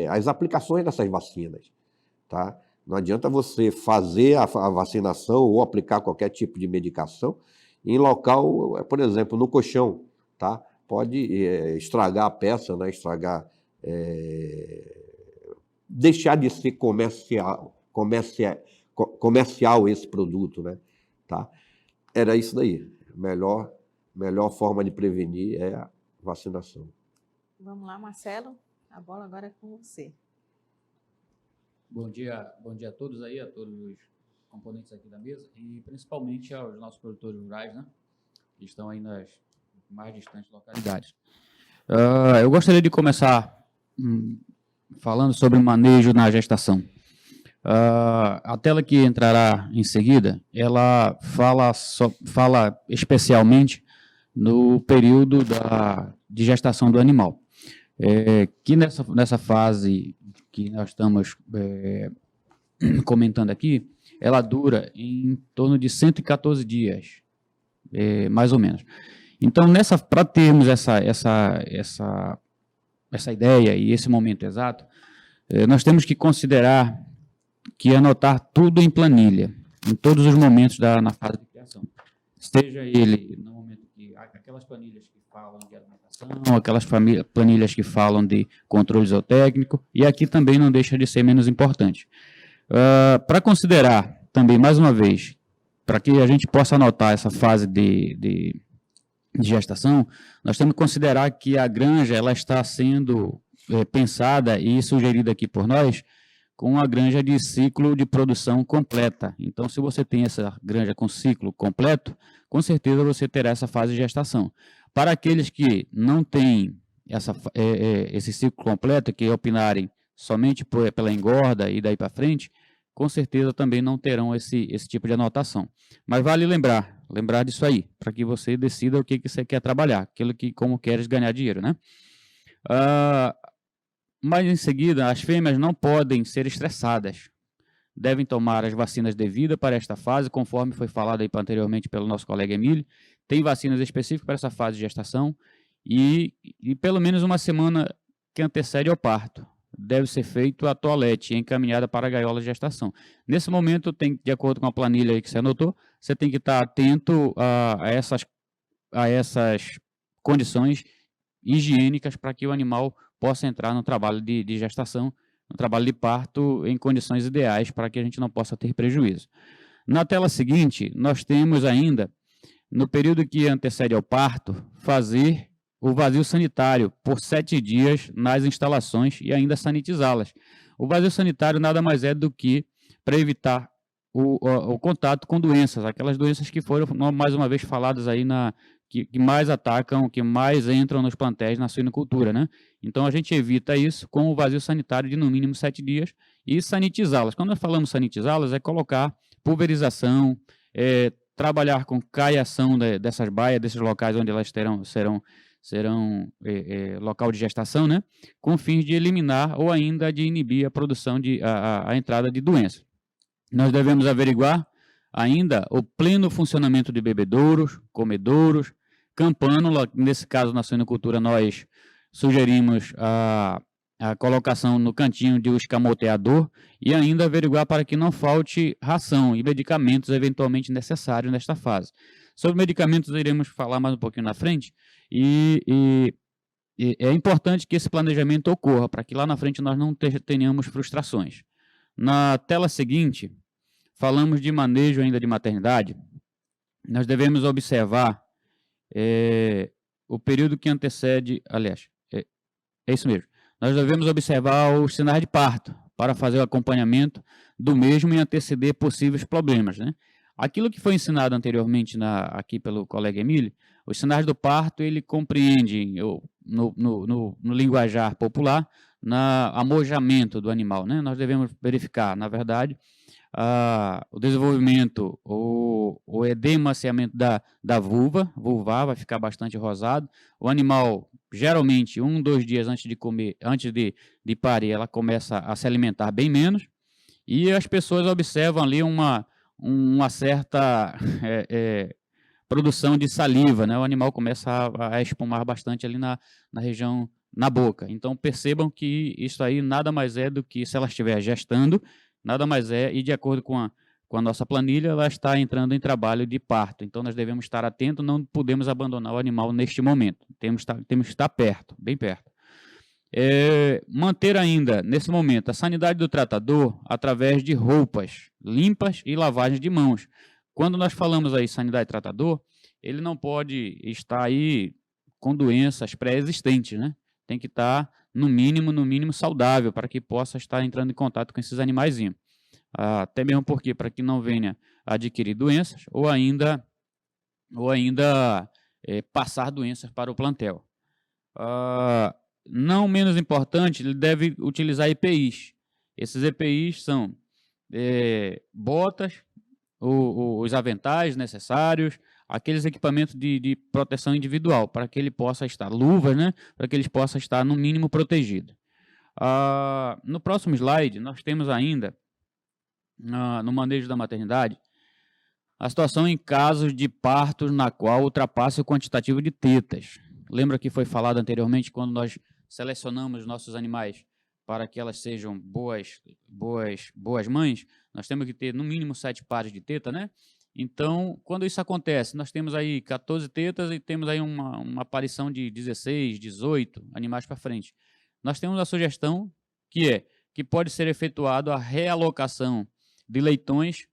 as aplicações dessas vacinas, tá? Não adianta você fazer a vacinação ou aplicar qualquer tipo de medicação em local, por exemplo, no colchão, tá? Pode estragar a peça, né? Deixar de ser comercial esse produto, né? Tá? Era isso daí. Melhor forma de prevenir é a vacinação. Vamos lá, Marcelo. A bola agora é com você. Bom dia a todos aí, a todos os componentes aqui da mesa e principalmente aos nossos produtores rurais, né? Que estão aí nas mais distantes localidades. Eu gostaria de começar falando sobre manejo na gestação. A tela que entrará em seguida, ela fala especialmente no período de gestação do animal, que nessa fase que nós estamos comentando aqui, ela dura em torno de 114 dias, mais ou menos. Então, para termos essa ideia e esse momento exato, nós temos que considerar que anotar tudo em planilha, em todos os momentos na fase de criação. Seja ele no momento que aquelas planilhas que falam de alimentação, aquelas planilhas que falam de controle zootécnico, e aqui também não deixa de ser menos importante. Para considerar também, mais uma vez, para que a gente possa anotar essa fase de gestação, nós temos que considerar que a granja ela está sendo pensada e sugerida aqui por nós com a granja de ciclo de produção completa. Então, se você tem essa granja com ciclo completo, com certeza você terá essa fase de gestação. Para aqueles que não têm esse ciclo completo, que opinarem somente pela engorda e daí para frente, com certeza também não terão esse tipo de anotação. Mas vale lembrar disso aí, para que você decida o que você quer trabalhar, como queres ganhar dinheiro, né? Mas em seguida, as fêmeas não podem ser estressadas. Devem tomar as vacinas devidas para esta fase, conforme foi falado aí anteriormente pelo nosso colega Emílio. Tem vacinas específicas para essa fase de gestação e pelo menos uma semana que antecede ao parto. Deve ser feito a toalete encaminhada para a gaiola de gestação. Nesse momento, de acordo com a planilha aí que você anotou, você tem que estar atento a essas condições higiênicas para que o animal possa entrar no trabalho de gestação, no trabalho de parto, em condições ideais para que a gente não possa ter prejuízo. Na tela seguinte, nós temos ainda, no período que antecede ao parto, fazer o vazio sanitário por 7 dias nas instalações e ainda sanitizá-las. O vazio sanitário nada mais é do que para evitar o contato com doenças, aquelas doenças que foram, mais uma vez, faladas aí que mais atacam, que mais entram nos plantéis na suinocultura, né? Então, a gente evita isso com o vazio sanitário de, no mínimo, 7 dias e sanitizá-las. Quando nós falamos sanitizá-las, é colocar pulverização, trabalhar com caiação dessas baias, desses locais onde elas serão local de gestação, né? Com fins de eliminar ou ainda de inibir a produção, a entrada de doenças. Nós devemos averiguar ainda o pleno funcionamento de bebedouros, comedouros, campano. Nesse caso, na suinocultura, nós sugerimos a colocação no cantinho de um escamoteador e ainda averiguar para que não falte ração e medicamentos eventualmente necessários nesta fase. Sobre medicamentos, iremos falar mais um pouquinho na frente, e é importante que esse planejamento ocorra, para que lá na frente nós não tenhamos frustrações. Na tela seguinte, falamos de manejo ainda de maternidade. Nós devemos observar o período que antecede, aliás, é isso mesmo. Nós devemos observar os sinais de parto para fazer o acompanhamento do mesmo e anteceder possíveis problemas, né? Aquilo que foi ensinado anteriormente aqui pelo colega Emílio, os sinais do parto, ele compreende, no linguajar popular, amojamento do animal, né? Nós devemos verificar, na verdade, o desenvolvimento, o edemaciamento da vulvar vai ficar bastante rosado. O animal, geralmente, 2 dias antes de comer, antes de parir, ela começa a se alimentar bem menos, e as pessoas observam ali uma certa produção de saliva, né? O animal começa a espumar bastante ali na região, na boca. Então, percebam que isso aí nada mais é do que, se ela estiver gestando, nada mais é, e de acordo com a nossa planilha, ela está entrando em trabalho de parto. Então, nós devemos estar atentos, não podemos abandonar o animal neste momento. Temos que estar perto, bem perto. Manter ainda, nesse momento, a sanidade do tratador através de roupas limpas e lavagem de mãos. Quando nós falamos aí sanidade do tratador, ele não pode estar aí com doenças pré-existentes, né? Tem que estar, no mínimo saudável, para que possa estar entrando em contato com esses animaizinhos. Até mesmo porque, para que não venha a adquirir doenças, ou ainda passar doenças para o plantel. Não menos importante, ele deve utilizar EPIs. Esses EPIs são botas, os aventais necessários, aqueles equipamentos de proteção individual, para que ele possa estar, luvas, né, para que eles possam estar no mínimo protegidos. No próximo slide, nós temos ainda, no manejo da maternidade, a situação em casos de partos na qual ultrapassa o quantitativo de tetas. Lembra que foi falado anteriormente, quando nós selecionamos nossos animais para que elas sejam boas mães, nós temos que ter no mínimo 7 pares de teta, né? Então, quando isso acontece, nós temos aí 14 tetas e temos aí uma aparição de 16, 18 animais para frente. Nós temos a sugestão que pode ser efetuado a realocação de leitões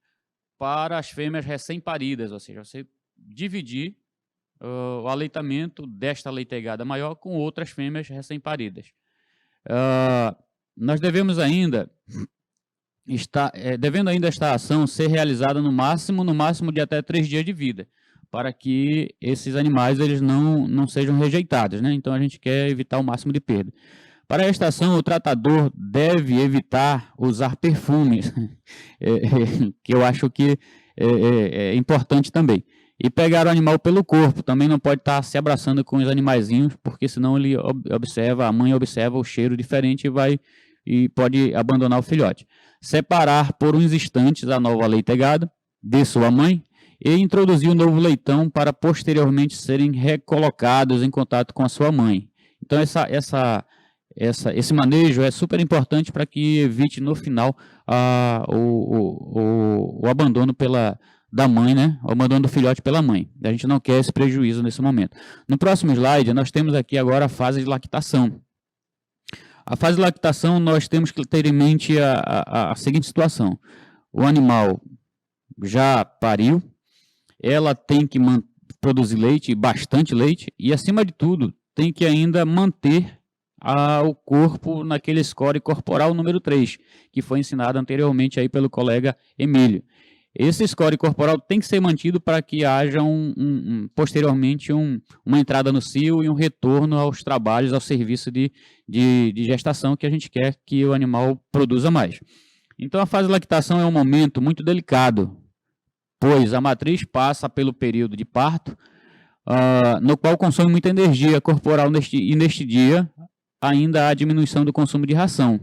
para as fêmeas recém-paridas, ou seja, você dividir o aleitamento desta leitegada maior com outras fêmeas recém-paridas. Nós devemos ainda devendo ainda esta ação ser realizada no máximo de até 3 dias de vida, para que esses animais eles não sejam rejeitados, né? Então a gente quer evitar o máximo de perda. Para esta ação, o tratador deve evitar usar perfumes, que eu acho que é importante também. E pegar o animal pelo corpo, também não pode estar se abraçando com os animaizinhos, porque senão a mãe observa o cheiro diferente e pode abandonar o filhote. Separar por uns instantes a nova leitegada de sua mãe e introduzir o novo leitão para posteriormente serem recolocados em contato com a sua mãe. Então, esse manejo é super importante para que evite no final o abandono da mãe, né? O abandono do filhote pela mãe. A gente não quer esse prejuízo nesse momento. No próximo slide, nós temos aqui agora a fase de lactação. A fase de lactação, nós temos que ter em mente a seguinte situação. O animal já pariu, ela tem que produzir leite, bastante leite, e acima de tudo, tem que ainda manter o corpo naquele score corporal número 3, que foi ensinado anteriormente aí pelo colega Emílio. Esse score corporal tem que ser mantido para que haja posteriormente uma entrada no cio e um retorno aos trabalhos, ao serviço de gestação que a gente quer que o animal produza mais. Então a fase de lactação é um momento muito delicado, pois a matriz passa pelo período de parto, no qual consome muita energia corporal neste dia ainda há diminuição do consumo de ração.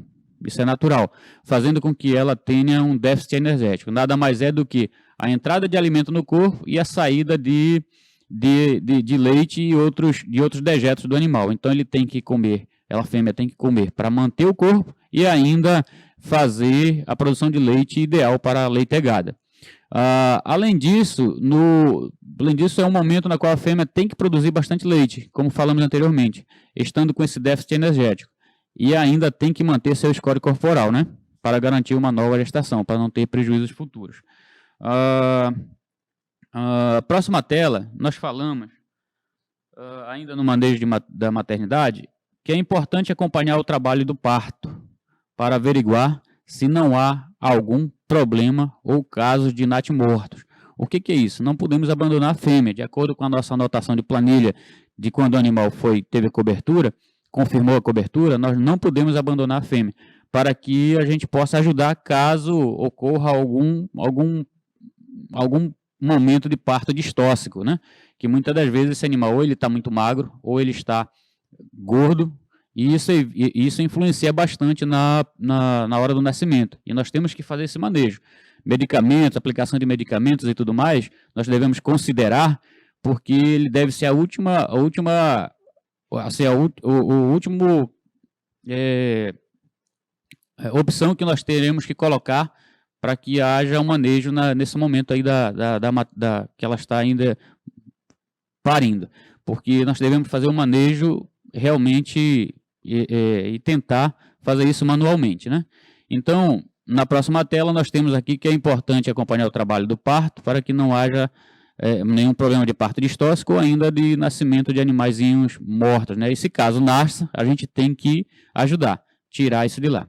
Isso é natural, fazendo com que ela tenha um déficit energético. Nada mais é do que a entrada de alimento no corpo e a saída de leite e de outros dejetos do animal. Então ele tem que comer, a fêmea tem que comer para manter o corpo e ainda fazer a produção de leite ideal para a leitegada. Além disso, é um momento no qual a fêmea tem que produzir bastante leite, como falamos anteriormente, estando com esse déficit energético. E ainda tem que manter seu score corporal, né? Para garantir uma nova gestação, para não ter prejuízos futuros. Próxima tela, nós falamos, ainda no manejo da maternidade, que é importante acompanhar o trabalho do parto, para averiguar se não há algum problema ou casos de natimortos. O que é isso? Não podemos abandonar a fêmea. De acordo com a nossa anotação de planilha de quando o animal teve cobertura, confirmou a cobertura, nós não podemos abandonar a fêmea, para que a gente possa ajudar caso ocorra algum momento de parto distóxico, né? Que muitas das vezes esse animal ou ele está muito magro, ou ele está gordo, e isso influencia bastante na hora do nascimento, e nós temos que fazer esse manejo. Medicamentos, aplicação de medicamentos e tudo mais, nós devemos considerar, porque ele deve ser a última opção que nós teremos que colocar para que haja um manejo nesse momento aí que ela está ainda parindo, porque nós devemos fazer um manejo realmente e tentar fazer isso manualmente, né? Então, na próxima tela nós temos aqui que é importante acompanhar o trabalho do parto para que não haja nenhum problema de parto distóxico ou ainda de nascimento de animaizinhos mortos, né? E se caso nasça, a gente tem que ajudar, tirar isso de lá.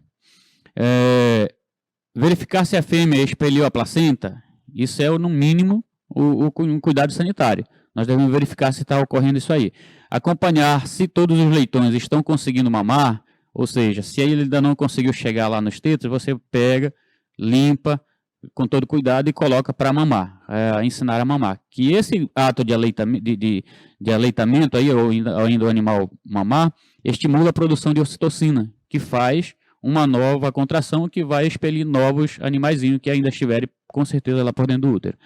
Verificar se a fêmea expeliu a placenta, isso é no mínimo um cuidado sanitário. Nós devemos verificar se está ocorrendo isso aí. Acompanhar se todos os leitões estão conseguindo mamar, ou seja, se ele ainda não conseguiu chegar lá nos tetos, você pega limpa, com todo cuidado e coloca para mamar, ensinar a mamar. Que esse ato de aleitamento aí, ou ainda o animal mamar, estimula a produção de ocitocina, que faz uma nova contração que vai expelir novos animaizinhos que ainda estiverem com certeza lá por dentro do útero.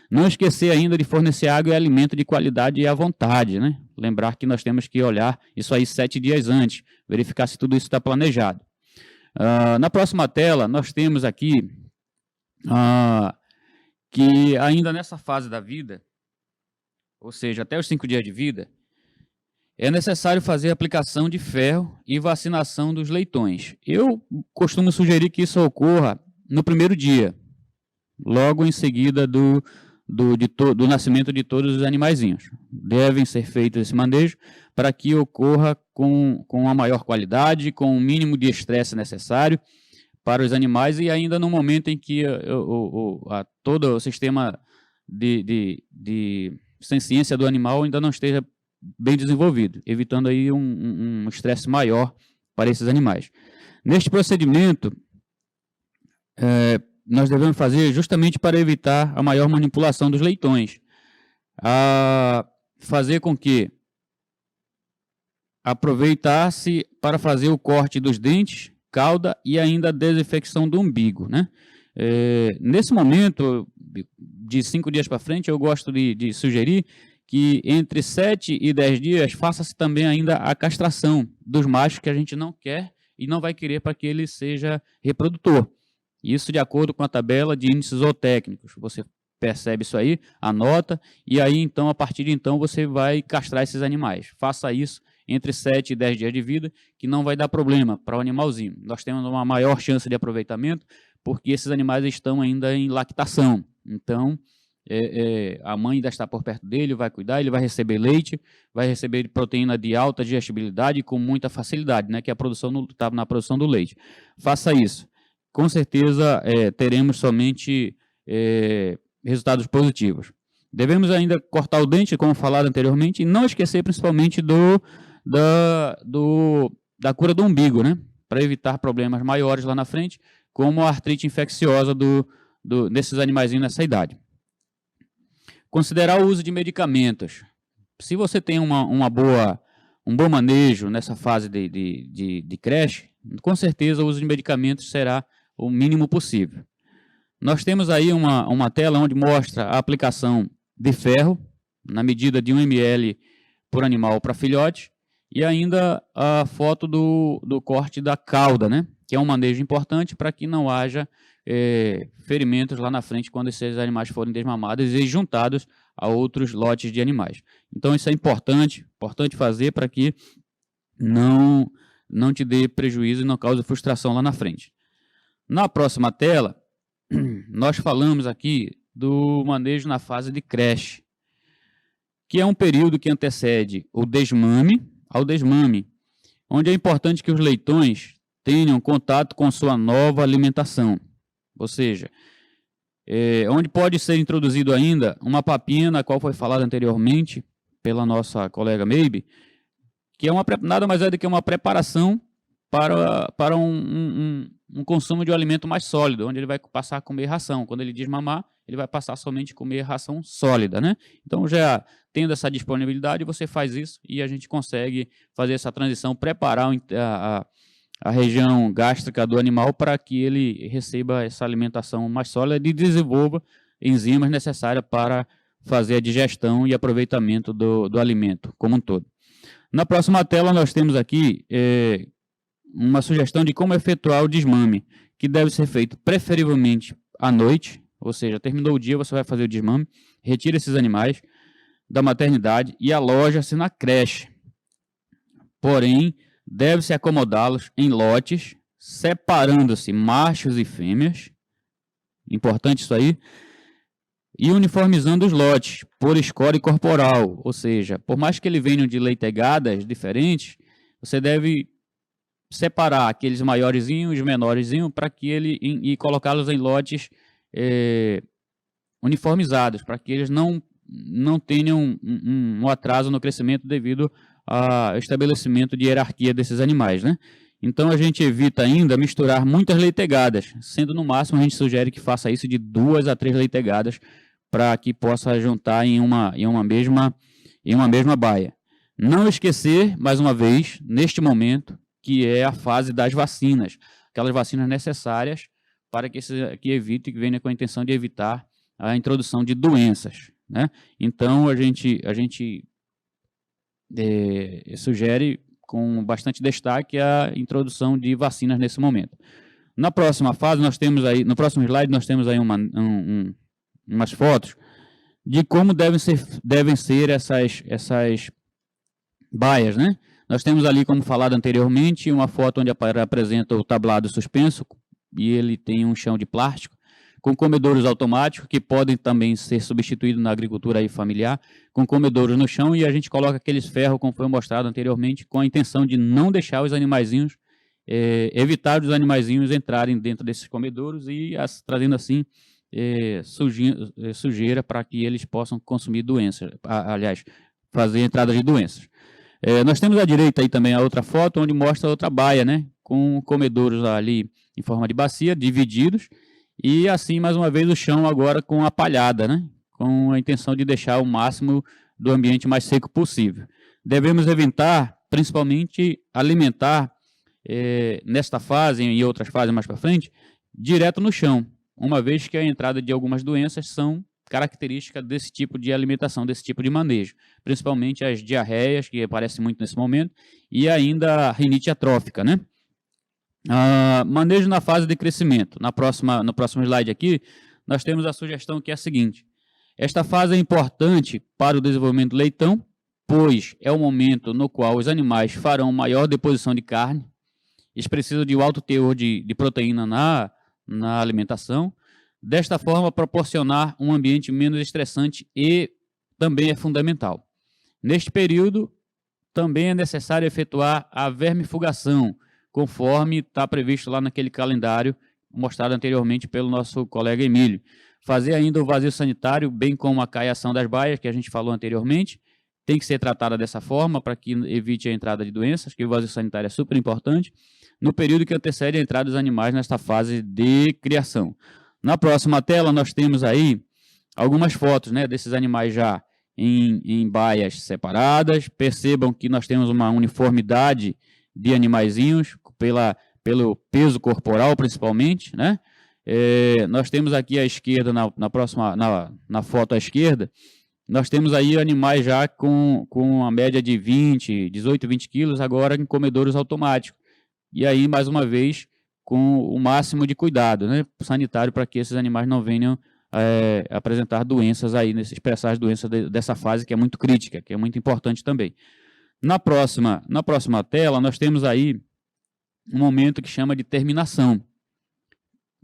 Não esquecer ainda de fornecer água e alimento de qualidade e à vontade, né? Lembrar que nós temos que olhar isso aí 7 dias antes, verificar se tudo isso está planejado. Na próxima tela, nós temos aqui que ainda nessa fase da vida, ou seja, até os 5 dias de vida, é necessário fazer a aplicação de ferro e vacinação dos leitões. Eu costumo sugerir que isso ocorra no primeiro dia, logo em seguida do nascimento de todos os animaizinhos. Devem ser feitos esse manejo para que ocorra com a maior qualidade, com o mínimo de estresse necessário para os animais e ainda no momento em que todo o sistema de senciência do animal ainda não esteja bem desenvolvido, evitando aí um estresse maior para esses animais. Neste procedimento, nós devemos fazer justamente para evitar a maior manipulação dos leitões, fazer com que aproveitar-se para fazer o corte dos dentes, cauda e ainda a desinfecção do umbigo, né? Nesse momento, de 5 dias para frente, eu gosto de sugerir que entre 7 e 10 dias faça-se também ainda a castração dos machos que a gente não quer e não vai querer para que ele seja reprodutor. Isso de acordo com a tabela de índices zootécnicos. Você percebe isso aí, anota, e aí então, a partir de então, você vai castrar esses animais. Faça isso entre 7 e 10 dias de vida, que não vai dar problema para o animalzinho. Nós temos uma maior chance de aproveitamento, porque esses animais estão ainda em lactação. Então, a mãe ainda está por perto dele, vai cuidar, ele vai receber leite, vai receber proteína de alta digestibilidade com muita facilidade, né, que está na produção do leite. Faça isso. Com certeza teremos somente resultados positivos. Devemos ainda cortar o dente, como falado anteriormente, e não esquecer principalmente da cura do umbigo, né, para evitar problemas maiores lá na frente, como a artrite infecciosa desses animaizinhos nessa idade. Considerar o uso de medicamentos. Se você tem um bom manejo nessa fase de creche, com certeza o uso de medicamentos será o mínimo possível. Nós temos aí uma tela onde mostra a aplicação de ferro, na medida de 1 ml por animal para filhote, e ainda a foto do corte da cauda, né? Que é um manejo importante para que não haja ferimentos lá na frente quando esses animais forem desmamados e juntados a outros lotes de animais. Então isso é importante fazer para que não te dê prejuízo e não cause frustração lá na frente. Na próxima tela, nós falamos aqui do manejo na fase de creche, que é um período que antecede o desmame ao desmame, onde é importante que os leitões tenham contato com sua nova alimentação. Ou seja, onde pode ser introduzido ainda uma papinha, na qual foi falado anteriormente pela nossa colega Maybe, que é nada mais é do que uma preparação para um consumo de um alimento mais sólido, onde ele vai passar a comer ração. Quando ele desmamar, ele vai passar somente a comer ração sólida, né? Então, já tendo essa disponibilidade, você faz isso e a gente consegue fazer essa transição, preparar a região gástrica do animal para que ele receba essa alimentação mais sólida e desenvolva enzimas necessárias para fazer a digestão e aproveitamento do alimento como um todo. Na próxima tela, nós temos aqui uma sugestão de como efetuar o desmame, que deve ser feito preferivelmente à noite, ou seja, terminou o dia, você vai fazer o desmame, retira esses animais da maternidade e aloja-se na creche. Porém, deve-se acomodá-los em lotes, separando-se machos e fêmeas, importante isso aí, e uniformizando os lotes por score corporal, ou seja, por mais que eles venham de leitegadas diferentes, você deve separar aqueles maiorzinhos e os menorzinhos para que e colocá-los em lotes uniformizados, para que eles não tenham um atraso no crescimento devido ao estabelecimento de hierarquia desses animais, né? Então, a gente evita ainda misturar muitas leitegadas, sendo no máximo a gente sugere que faça isso de 2 a 3 leitegadas para que possa juntar em uma mesma baia. Não esquecer, mais uma vez, neste momento, que é a fase das vacinas, aquelas vacinas necessárias para que evite, que venha com a intenção de evitar a introdução de doenças, né? Então, a gente sugere com bastante destaque a introdução de vacinas nesse momento. Na próxima fase, nós temos aí, no próximo slide, nós temos aí umas fotos de como devem ser essas baias, né? Nós temos ali, como falado anteriormente, uma foto onde apresenta o tablado suspenso, e ele tem um chão de plástico, com comedouros automáticos, que podem também ser substituídos na agricultura aí familiar, com comedouros no chão, e a gente coloca aqueles ferros, como foi mostrado anteriormente, com a intenção de não deixar os animaizinhos, evitar os animaizinhos entrarem dentro desses comedouros e trazendo assim sujeira para que eles possam consumir doenças, aliás, fazer entrada de doenças. Nós temos à direita aí também a outra foto, onde mostra outra baia, né, com comedouros ali em forma de bacia, divididos, e assim, mais uma vez, o chão agora com a palhada, né, com a intenção de deixar o máximo do ambiente mais seco possível. Devemos evitar, principalmente, alimentar, nesta fase e em outras fases mais para frente, direto no chão, uma vez que a entrada de algumas doenças são característica desse tipo de alimentação, desse tipo de manejo, principalmente as diarreias, que aparecem muito nesse momento, e ainda a rinite atrófica, né? Manejo na fase de crescimento. No próximo slide aqui, nós temos a sugestão que é a seguinte: esta fase é importante para o desenvolvimento do leitão, pois é o momento no qual os animais farão maior deposição de carne, eles precisam de um alto teor de proteína na alimentação. Desta forma, proporcionar um ambiente menos estressante e também é fundamental. Neste período, também é necessário efetuar a vermifugação, conforme está previsto lá naquele calendário mostrado anteriormente pelo nosso colega Emílio. Fazer ainda o vazio sanitário, bem como a caiação das baias, que a gente falou anteriormente, tem que ser tratada dessa forma para que evite a entrada de doenças, que o vazio sanitário é super importante, no período que antecede a entrada dos animais nesta fase de criação. Na próxima tela, nós temos aí algumas fotos, né, desses animais já em baias separadas. Percebam que nós temos uma uniformidade de animaizinhos, pelo peso corporal, principalmente, né? Nós temos aqui à esquerda, na foto à esquerda, nós temos aí animais já com a média de 18, 20 quilos, agora em comedouros automáticos. E aí, mais uma vez, com o máximo de cuidado, né, sanitário, para que esses animais não venham apresentar doenças aí, expressar as doenças dessa fase que é muito crítica, que é muito importante também. Na próxima tela, nós temos aí um momento que chama de terminação.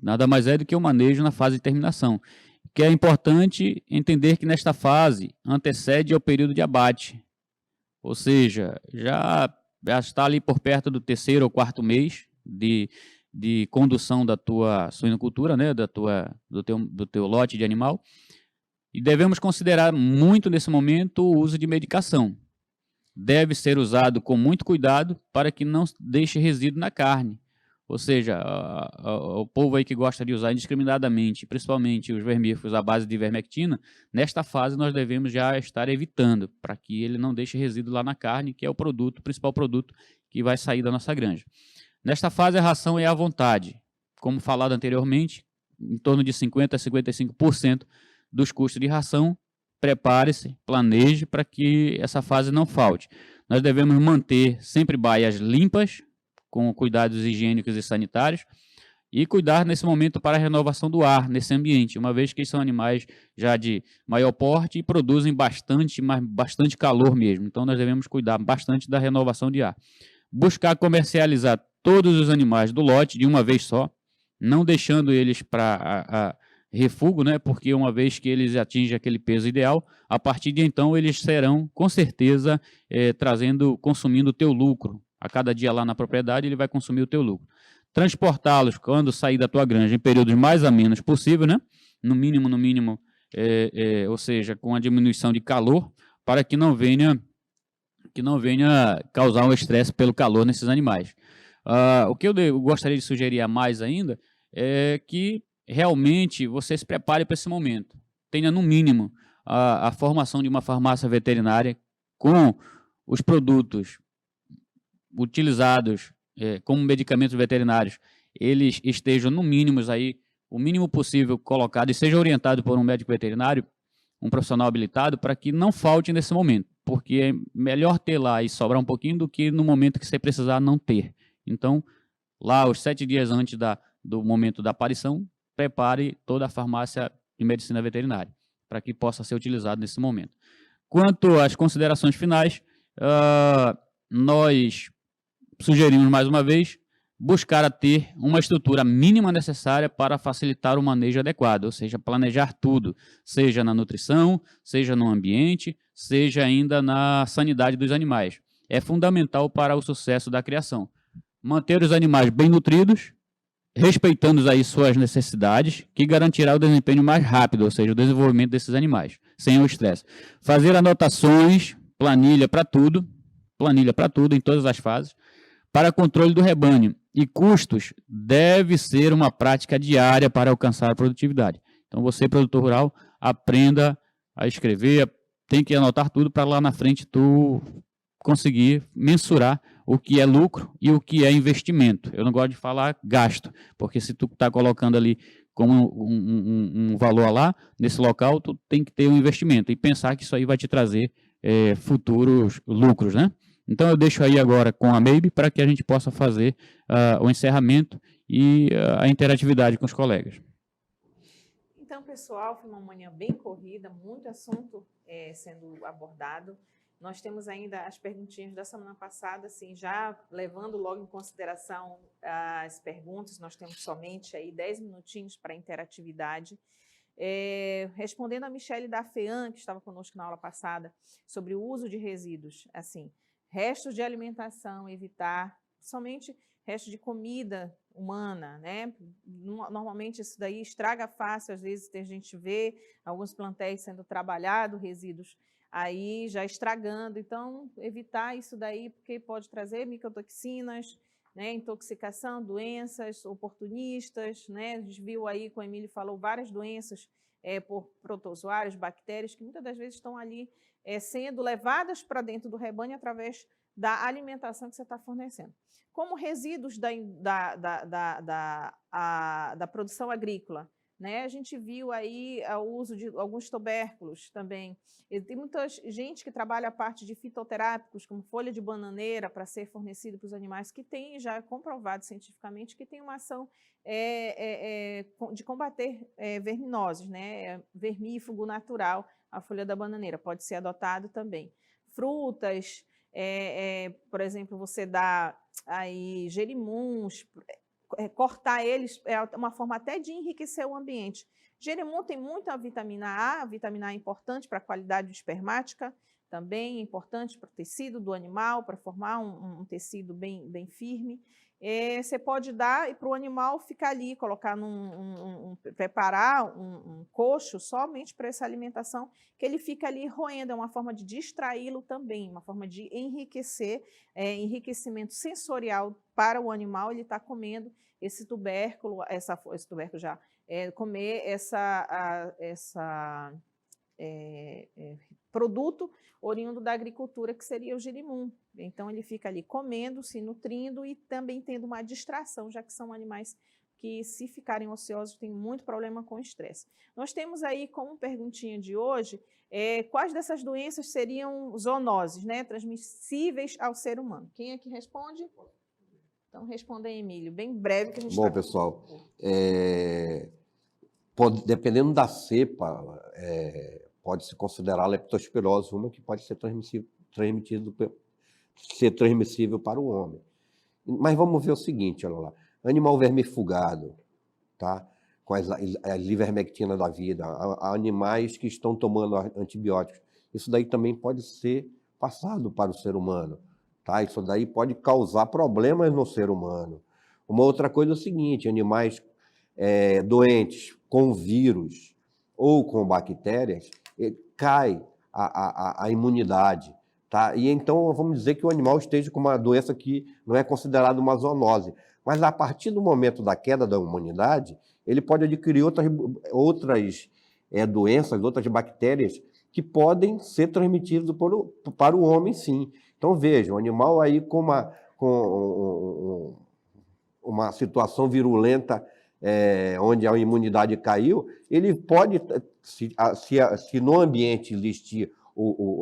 Nada mais é do que o manejo na fase de terminação, que é importante entender que nesta fase antecede ao período de abate, ou seja, já está ali por perto do 3º ou 4º mês de condução da tua suinocultura, né, do teu lote de animal, e devemos considerar muito nesse momento o uso de medicação. Deve ser usado com muito cuidado para que não deixe resíduo na carne. Ou seja, o povo aí que gosta de usar indiscriminadamente, principalmente os vermífugos à base de ivermectina, nesta fase nós devemos já estar evitando, para que ele não deixe resíduo lá na carne, que é o principal produto que vai sair da nossa granja. Nesta fase, a ração é à vontade. Como falado anteriormente, em torno de 50% a 55% dos custos de ração. Prepare-se, planeje para que essa fase não falte. Nós devemos manter sempre baias limpas, com cuidados higiênicos e sanitários, e cuidar nesse momento para a renovação do ar nesse ambiente, uma vez que eles são animais já de maior porte e produzem bastante calor mesmo. Então, nós devemos cuidar bastante da renovação de ar. Buscar comercializar todos os animais do lote de uma vez só, não deixando eles para refúgio, né? Porque uma vez que eles atingem aquele peso ideal, a partir de então eles serão, com certeza, consumindo o teu lucro. A cada dia lá na propriedade ele vai consumir o teu lucro. Transportá-los quando sair da tua granja em períodos mais amenos possível, né? No mínimo, ou seja, com a diminuição de calor, para que não venha causar um estresse pelo calor nesses animais. O que eu gostaria de sugerir a mais ainda é que realmente você se prepare para esse momento. Tenha, no mínimo, a formação de uma farmácia veterinária com os produtos utilizados como medicamentos veterinários, eles estejam, no mínimo, aí, o mínimo possível colocado e seja orientado por um médico veterinário, um profissional habilitado, para que não falte nesse momento, porque é melhor ter lá e sobrar um pouquinho do que no momento que você precisar não ter. Então, lá, os 7 dias antes do momento da aparição, prepare toda a farmácia de medicina veterinária, para que possa ser utilizado nesse momento. Quanto às considerações finais, nós sugerimos, mais uma vez, buscar a ter uma estrutura mínima necessária para facilitar o manejo adequado, ou seja, planejar tudo, seja na nutrição, seja no ambiente, seja ainda na sanidade dos animais. É fundamental para o sucesso da criação. Manter os animais bem nutridos, respeitando aí suas necessidades, que garantirá o desempenho mais rápido, ou seja, o desenvolvimento desses animais, sem o estresse. Fazer anotações, planilha para tudo, em todas as fases, para controle do rebanho. E custos deve ser uma prática diária para alcançar a produtividade. Então, você, produtor rural, aprenda a escrever, tem que anotar tudo para lá na frente tu conseguir mensurar o que é lucro e o que é investimento. Eu não gosto de falar gasto, porque se tu está colocando ali como um valor lá, nesse local, tu tem que ter um investimento e pensar que isso aí vai te trazer futuros lucros, né? Então, eu deixo aí agora com a Maybe para que a gente possa fazer o encerramento e a interatividade com os colegas. Então, pessoal, foi uma manhã bem corrida, muito assunto sendo abordado. Nós temos ainda as perguntinhas da semana passada, assim, já levando logo em consideração as perguntas, nós temos somente aí 10 minutinhos para interatividade. Respondendo a Michele da FEAM, que estava conosco na aula passada, sobre o uso de resíduos, assim, restos de alimentação, evitar, somente restos de comida humana, né? Normalmente isso daí estraga fácil, às vezes a gente vê alguns plantéis sendo trabalhados, resíduos aí já estragando, então evitar isso daí, porque pode trazer micotoxinas, né? Intoxicação, doenças oportunistas, né? A gente viu aí, como o Emílio falou, várias doenças por protozoários, bactérias, que muitas das vezes estão ali sendo levadas para dentro do rebanho através da alimentação que você está fornecendo. Como resíduos da produção agrícola, né? A gente viu aí o uso de alguns tubérculos também. E tem muita gente que trabalha a parte de fitoterápicos, como folha de bananeira, para ser fornecido para os animais, que tem já comprovado cientificamente que tem uma ação de combater verminoses, né? Vermífugo natural, a folha da bananeira, pode ser adotado também. Frutas, por exemplo, você dá aí gerimuns, cortar eles é uma forma até de enriquecer o ambiente. Gerimum tem muita vitamina A é importante para a qualidade espermática, também é importante para o tecido do animal, para formar um tecido bem firme. Você pode dar e para o animal ficar ali, colocar preparar um coxo somente para essa alimentação, que ele fica ali roendo, é uma forma de distraí-lo também, uma forma de enriquecer, enriquecimento sensorial para o animal, ele está comendo esse tubérculo, esse tubérculo já, comer produto oriundo da agricultura, que seria o girimum. Então, ele fica ali comendo, se nutrindo e também tendo uma distração, já que são animais que, se ficarem ociosos, têm muito problema com estresse. Nós temos aí, como perguntinha de hoje, quais dessas doenças seriam zoonoses, né, transmissíveis ao ser humano? Quem é que responde? Então, responda aí, Emílio, bem breve, que a gente Bom, pessoal, dependendo da cepa, pode se considerar a leptospirose uma que pode ser transmissível para o homem. Mas vamos ver o seguinte, olha lá. Animal vermifugado, tá? Com a ivermectina da vida, animais que estão tomando antibióticos, isso daí também pode ser passado para o ser humano, tá? Isso daí pode causar problemas no ser humano. Uma outra coisa é o seguinte, animais doentes com vírus ou com bactérias, cai a imunidade, tá? E então vamos dizer que o animal esteja com uma doença que não é considerada uma zoonose. Mas a partir do momento da queda da imunidade, ele pode adquirir outras doenças, outras bactérias que podem ser transmitidas para o homem, sim. Então, veja, o animal aí com uma situação virulenta, onde a imunidade caiu, ele pode, se no ambiente existir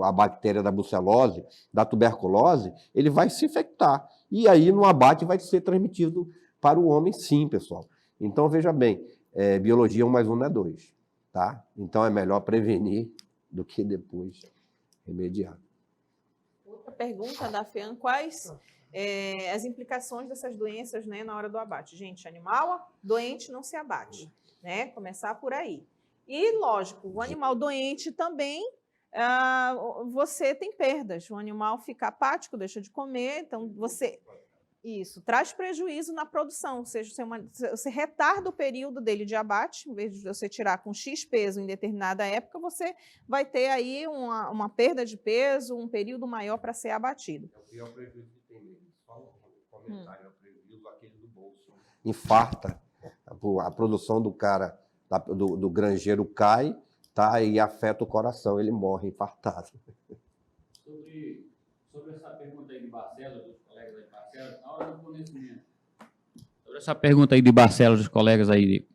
a bactéria da brucelose, da tuberculose, ele vai se infectar. E aí, no abate, vai ser transmitido para o homem, sim, pessoal. Então, veja bem, biologia 1 mais 1 não é 2, tá? Então, é melhor prevenir do que depois remediar. Outra pergunta da FEAM, quais as implicações dessas doenças, né, na hora do abate? Gente, animal doente não se abate, né? Começar por aí. E, lógico, o animal doente também, você tem perdas. O animal fica apático, deixa de comer, então você... Isso, traz prejuízo na produção, ou seja, você retarda o período dele de abate, em vez de você tirar com X peso em determinada época, você vai ter aí uma perda de peso, um período maior para ser abatido. É o pior prejuízo que tem mesmo. Só um comentário, é o prejuízo aquele do bolso. Infarta, a produção do cara, do granjeiro cai, tá, e afeta o coração, ele morre infartado. Sobre essa pergunta aí de Barcelos, dos colegas aí de Barcelos, na hora do fornecimento. Sobre essa pergunta aí de Barcelos, dos colegas aí,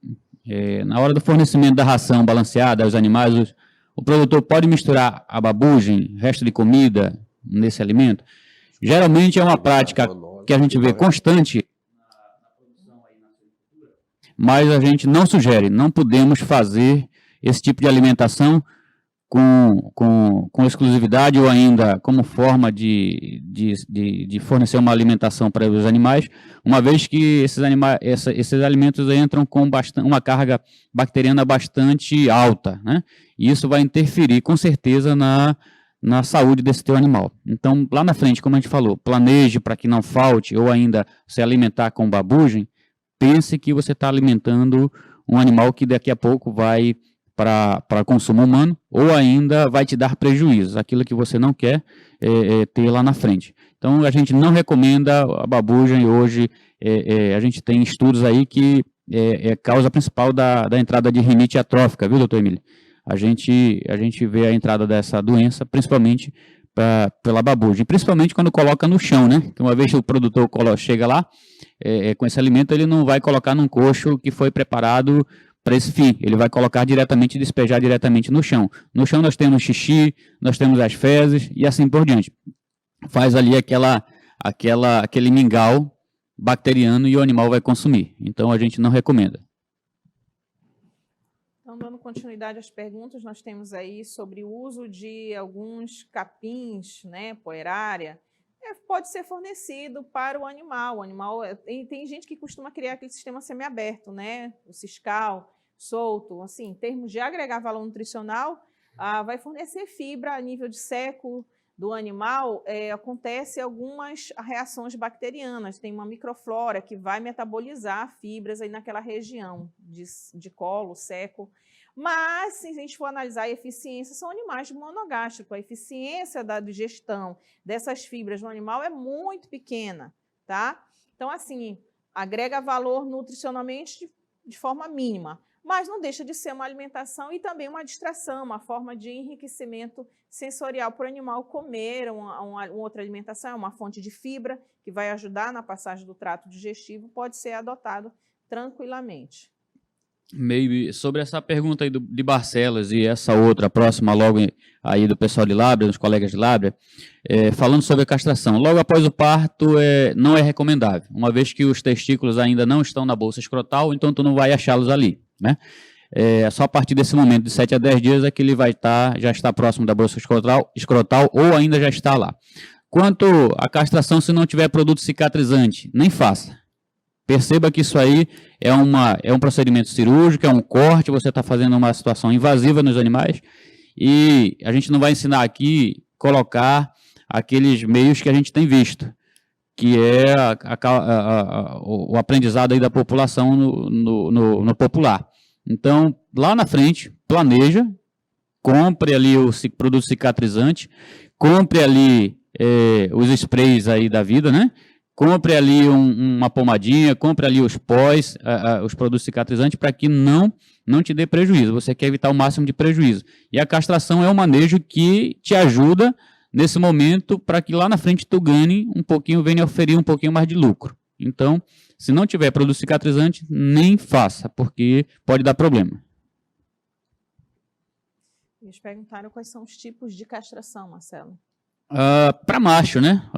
na hora do fornecimento da ração balanceada aos animais, o produtor pode misturar a babugem, resto de comida nesse alimento? Geralmente é uma prática que a gente vê constante na produção aí na agricultura, mas a gente não sugere, não podemos fazer esse tipo de alimentação com exclusividade ou ainda como forma de fornecer uma alimentação para os animais, uma vez que esses alimentos entram com uma carga bacteriana bastante alta, né? E isso vai interferir com certeza na saúde desse teu animal. Então, lá na frente, como a gente falou, planeje para que não falte ou ainda se alimentar com babugem, pense que você está alimentando um animal que daqui a pouco vai para consumo humano, ou ainda vai te dar prejuízos, aquilo que você não quer ter lá na frente. Então, a gente não recomenda a babugem hoje, a gente tem estudos aí que é causa principal da entrada de rinite atrófica, viu, doutor Emílio? A gente vê a entrada dessa doença, principalmente pela babugem, principalmente quando coloca no chão, né? Que uma vez o produtor chega lá, com esse alimento, ele não vai colocar num coxo que foi preparado para esse fim, ele vai colocar diretamente, despejar diretamente no chão. No chão nós temos xixi, nós temos as fezes e assim por diante. Faz ali aquele mingau bacteriano e o animal vai consumir. Então a gente não recomenda. Então, dando continuidade às perguntas, nós temos aí sobre o uso de alguns capins, né, poerária, pode ser fornecido para o animal. Tem gente que costuma criar aquele sistema semiaberto, né, o ciscal, solto, assim, em termos de agregar valor nutricional, vai fornecer fibra a nível de seco do animal, acontece algumas reações bacterianas, tem uma microflora que vai metabolizar fibras aí naquela região de colo, seco. Mas, se a gente for analisar a eficiência, são animais monogástricos. A eficiência da digestão dessas fibras no animal é muito pequena, tá? Então, assim, agrega valor nutricionalmente de forma mínima, mas não deixa de ser uma alimentação e também uma distração, uma forma de enriquecimento sensorial para o animal comer uma outra alimentação, é uma fonte de fibra que vai ajudar na passagem do trato digestivo, pode ser adotado tranquilamente. Sobre essa pergunta aí de Barcelos e essa outra próxima logo aí do pessoal de Lábrea, dos colegas de Lábrea, falando sobre a castração. Logo após o parto não é recomendável, uma vez que os testículos ainda não estão na bolsa escrotal, então tu não vai achá-los ali, né? Só a partir desse momento, de 7 a 10 dias, é que ele já está próximo da bolsa escrotal ou ainda já está lá. Quanto à castração, se não tiver produto cicatrizante, nem faça. Perceba que isso aí é um procedimento cirúrgico, é um corte, você está fazendo uma situação invasiva nos animais e a gente não vai ensinar aqui colocar aqueles meios que a gente tem visto, que é o aprendizado aí da população no popular. Então, lá na frente, planeja, compre ali o produto cicatrizante, compre ali os sprays aí da vida, né? Compre ali uma pomadinha, compre ali os pós, os produtos cicatrizantes, para que não te dê prejuízo. Você quer evitar o máximo de prejuízo. E a castração é um manejo que te ajuda nesse momento para que lá na frente tu ganhe um pouquinho, venha oferir um pouquinho mais de lucro. Então, se não tiver produto cicatrizante, nem faça, porque pode dar problema. Eles perguntaram quais são os tipos de castração, Marcelo. Para macho, né?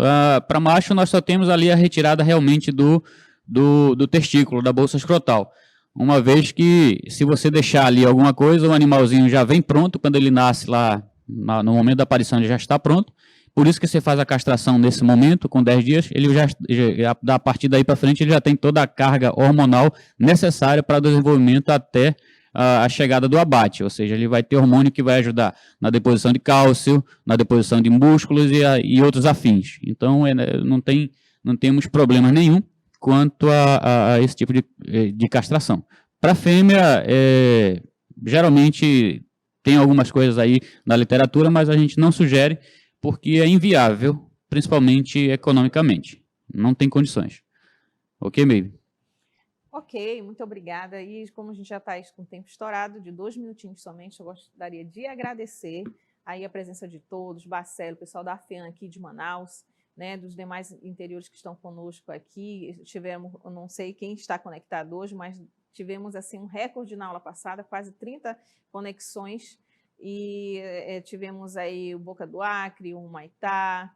Para macho, nós só temos ali a retirada realmente do testículo, da bolsa escrotal. Uma vez que, se você deixar ali alguma coisa, o animalzinho já vem pronto, quando ele nasce lá, no momento da aparição, ele já está pronto. Por isso que você faz a castração nesse momento, com 10 dias, ele já a partir daí para frente, ele já tem toda a carga hormonal necessária para o desenvolvimento até a chegada do abate, ou seja, ele vai ter hormônio que vai ajudar na deposição de cálcio, na deposição de músculos e outros afins. Então, não temos problema nenhum quanto a esse tipo de castração. Para a fêmea, geralmente tem algumas coisas aí na literatura, mas a gente não sugere porque é inviável, principalmente economicamente. Não tem condições. Ok, Meire? Ok, muito obrigada. E como a gente já está com o tempo estourado, de 2 minutinhos somente, eu gostaria de agradecer aí a presença de todos, Barcelo, o pessoal da FEAM aqui de Manaus, né, dos demais interiores que estão conosco aqui. Tivemos, eu não sei quem está conectado hoje, mas tivemos assim um recorde na aula passada, quase 30 conexões, e tivemos aí o Boca do Acre, o Humaitá,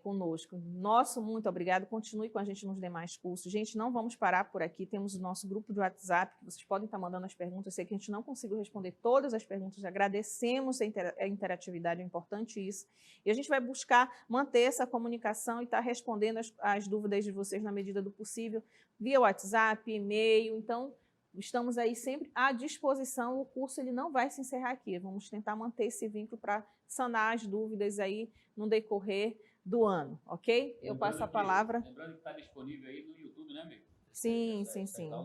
conosco. Nosso muito obrigado, continue com a gente nos demais cursos. Gente, não vamos parar por aqui, temos o nosso grupo de WhatsApp, que vocês podem estar mandando as perguntas, eu sei que a gente não conseguiu responder todas as perguntas, agradecemos a interatividade, é importante isso, e a gente vai buscar manter essa comunicação e estar respondendo as dúvidas de vocês na medida do possível, via WhatsApp, e-mail, então estamos aí sempre à disposição, o curso ele não vai se encerrar aqui, vamos tentar manter esse vínculo para sanar as dúvidas aí no decorrer do ano, ok? Eu passo a palavra. Lembrando que está disponível aí no YouTube, né, amigo? Sim.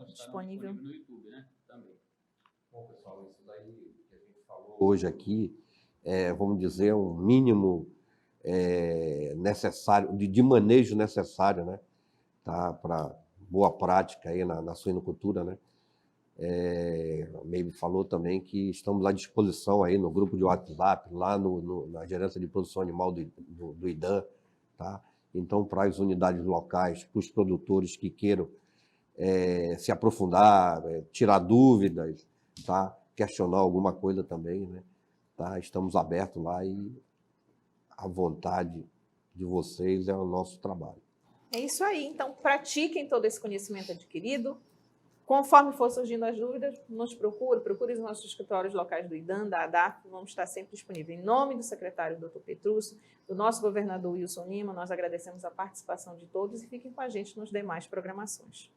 Disponível no YouTube, né? Também. Bom, pessoal, isso daí que a gente falou hoje aqui vamos dizer, um mínimo necessário, de manejo necessário, né? Tá? Para boa prática aí na suinocultura, né? A Maybe falou também que estamos à disposição aí no grupo de WhatsApp, lá na gerência de produção animal do IDAM, tá? Então, para as unidades locais, para os produtores que queiram se aprofundar, tirar dúvidas, tá? Questionar alguma coisa também, né? Tá? Estamos abertos lá e a vontade de vocês é o nosso trabalho. É isso aí, então pratiquem todo esse conhecimento adquirido. Conforme for surgindo as dúvidas, nos procure os nossos escritórios locais do IDAM, da ADAF, vamos estar sempre disponíveis. Em nome do secretário Dr. Petrúcio, do nosso governador Wilson Lima, nós agradecemos a participação de todos e fiquem com a gente nas demais programações.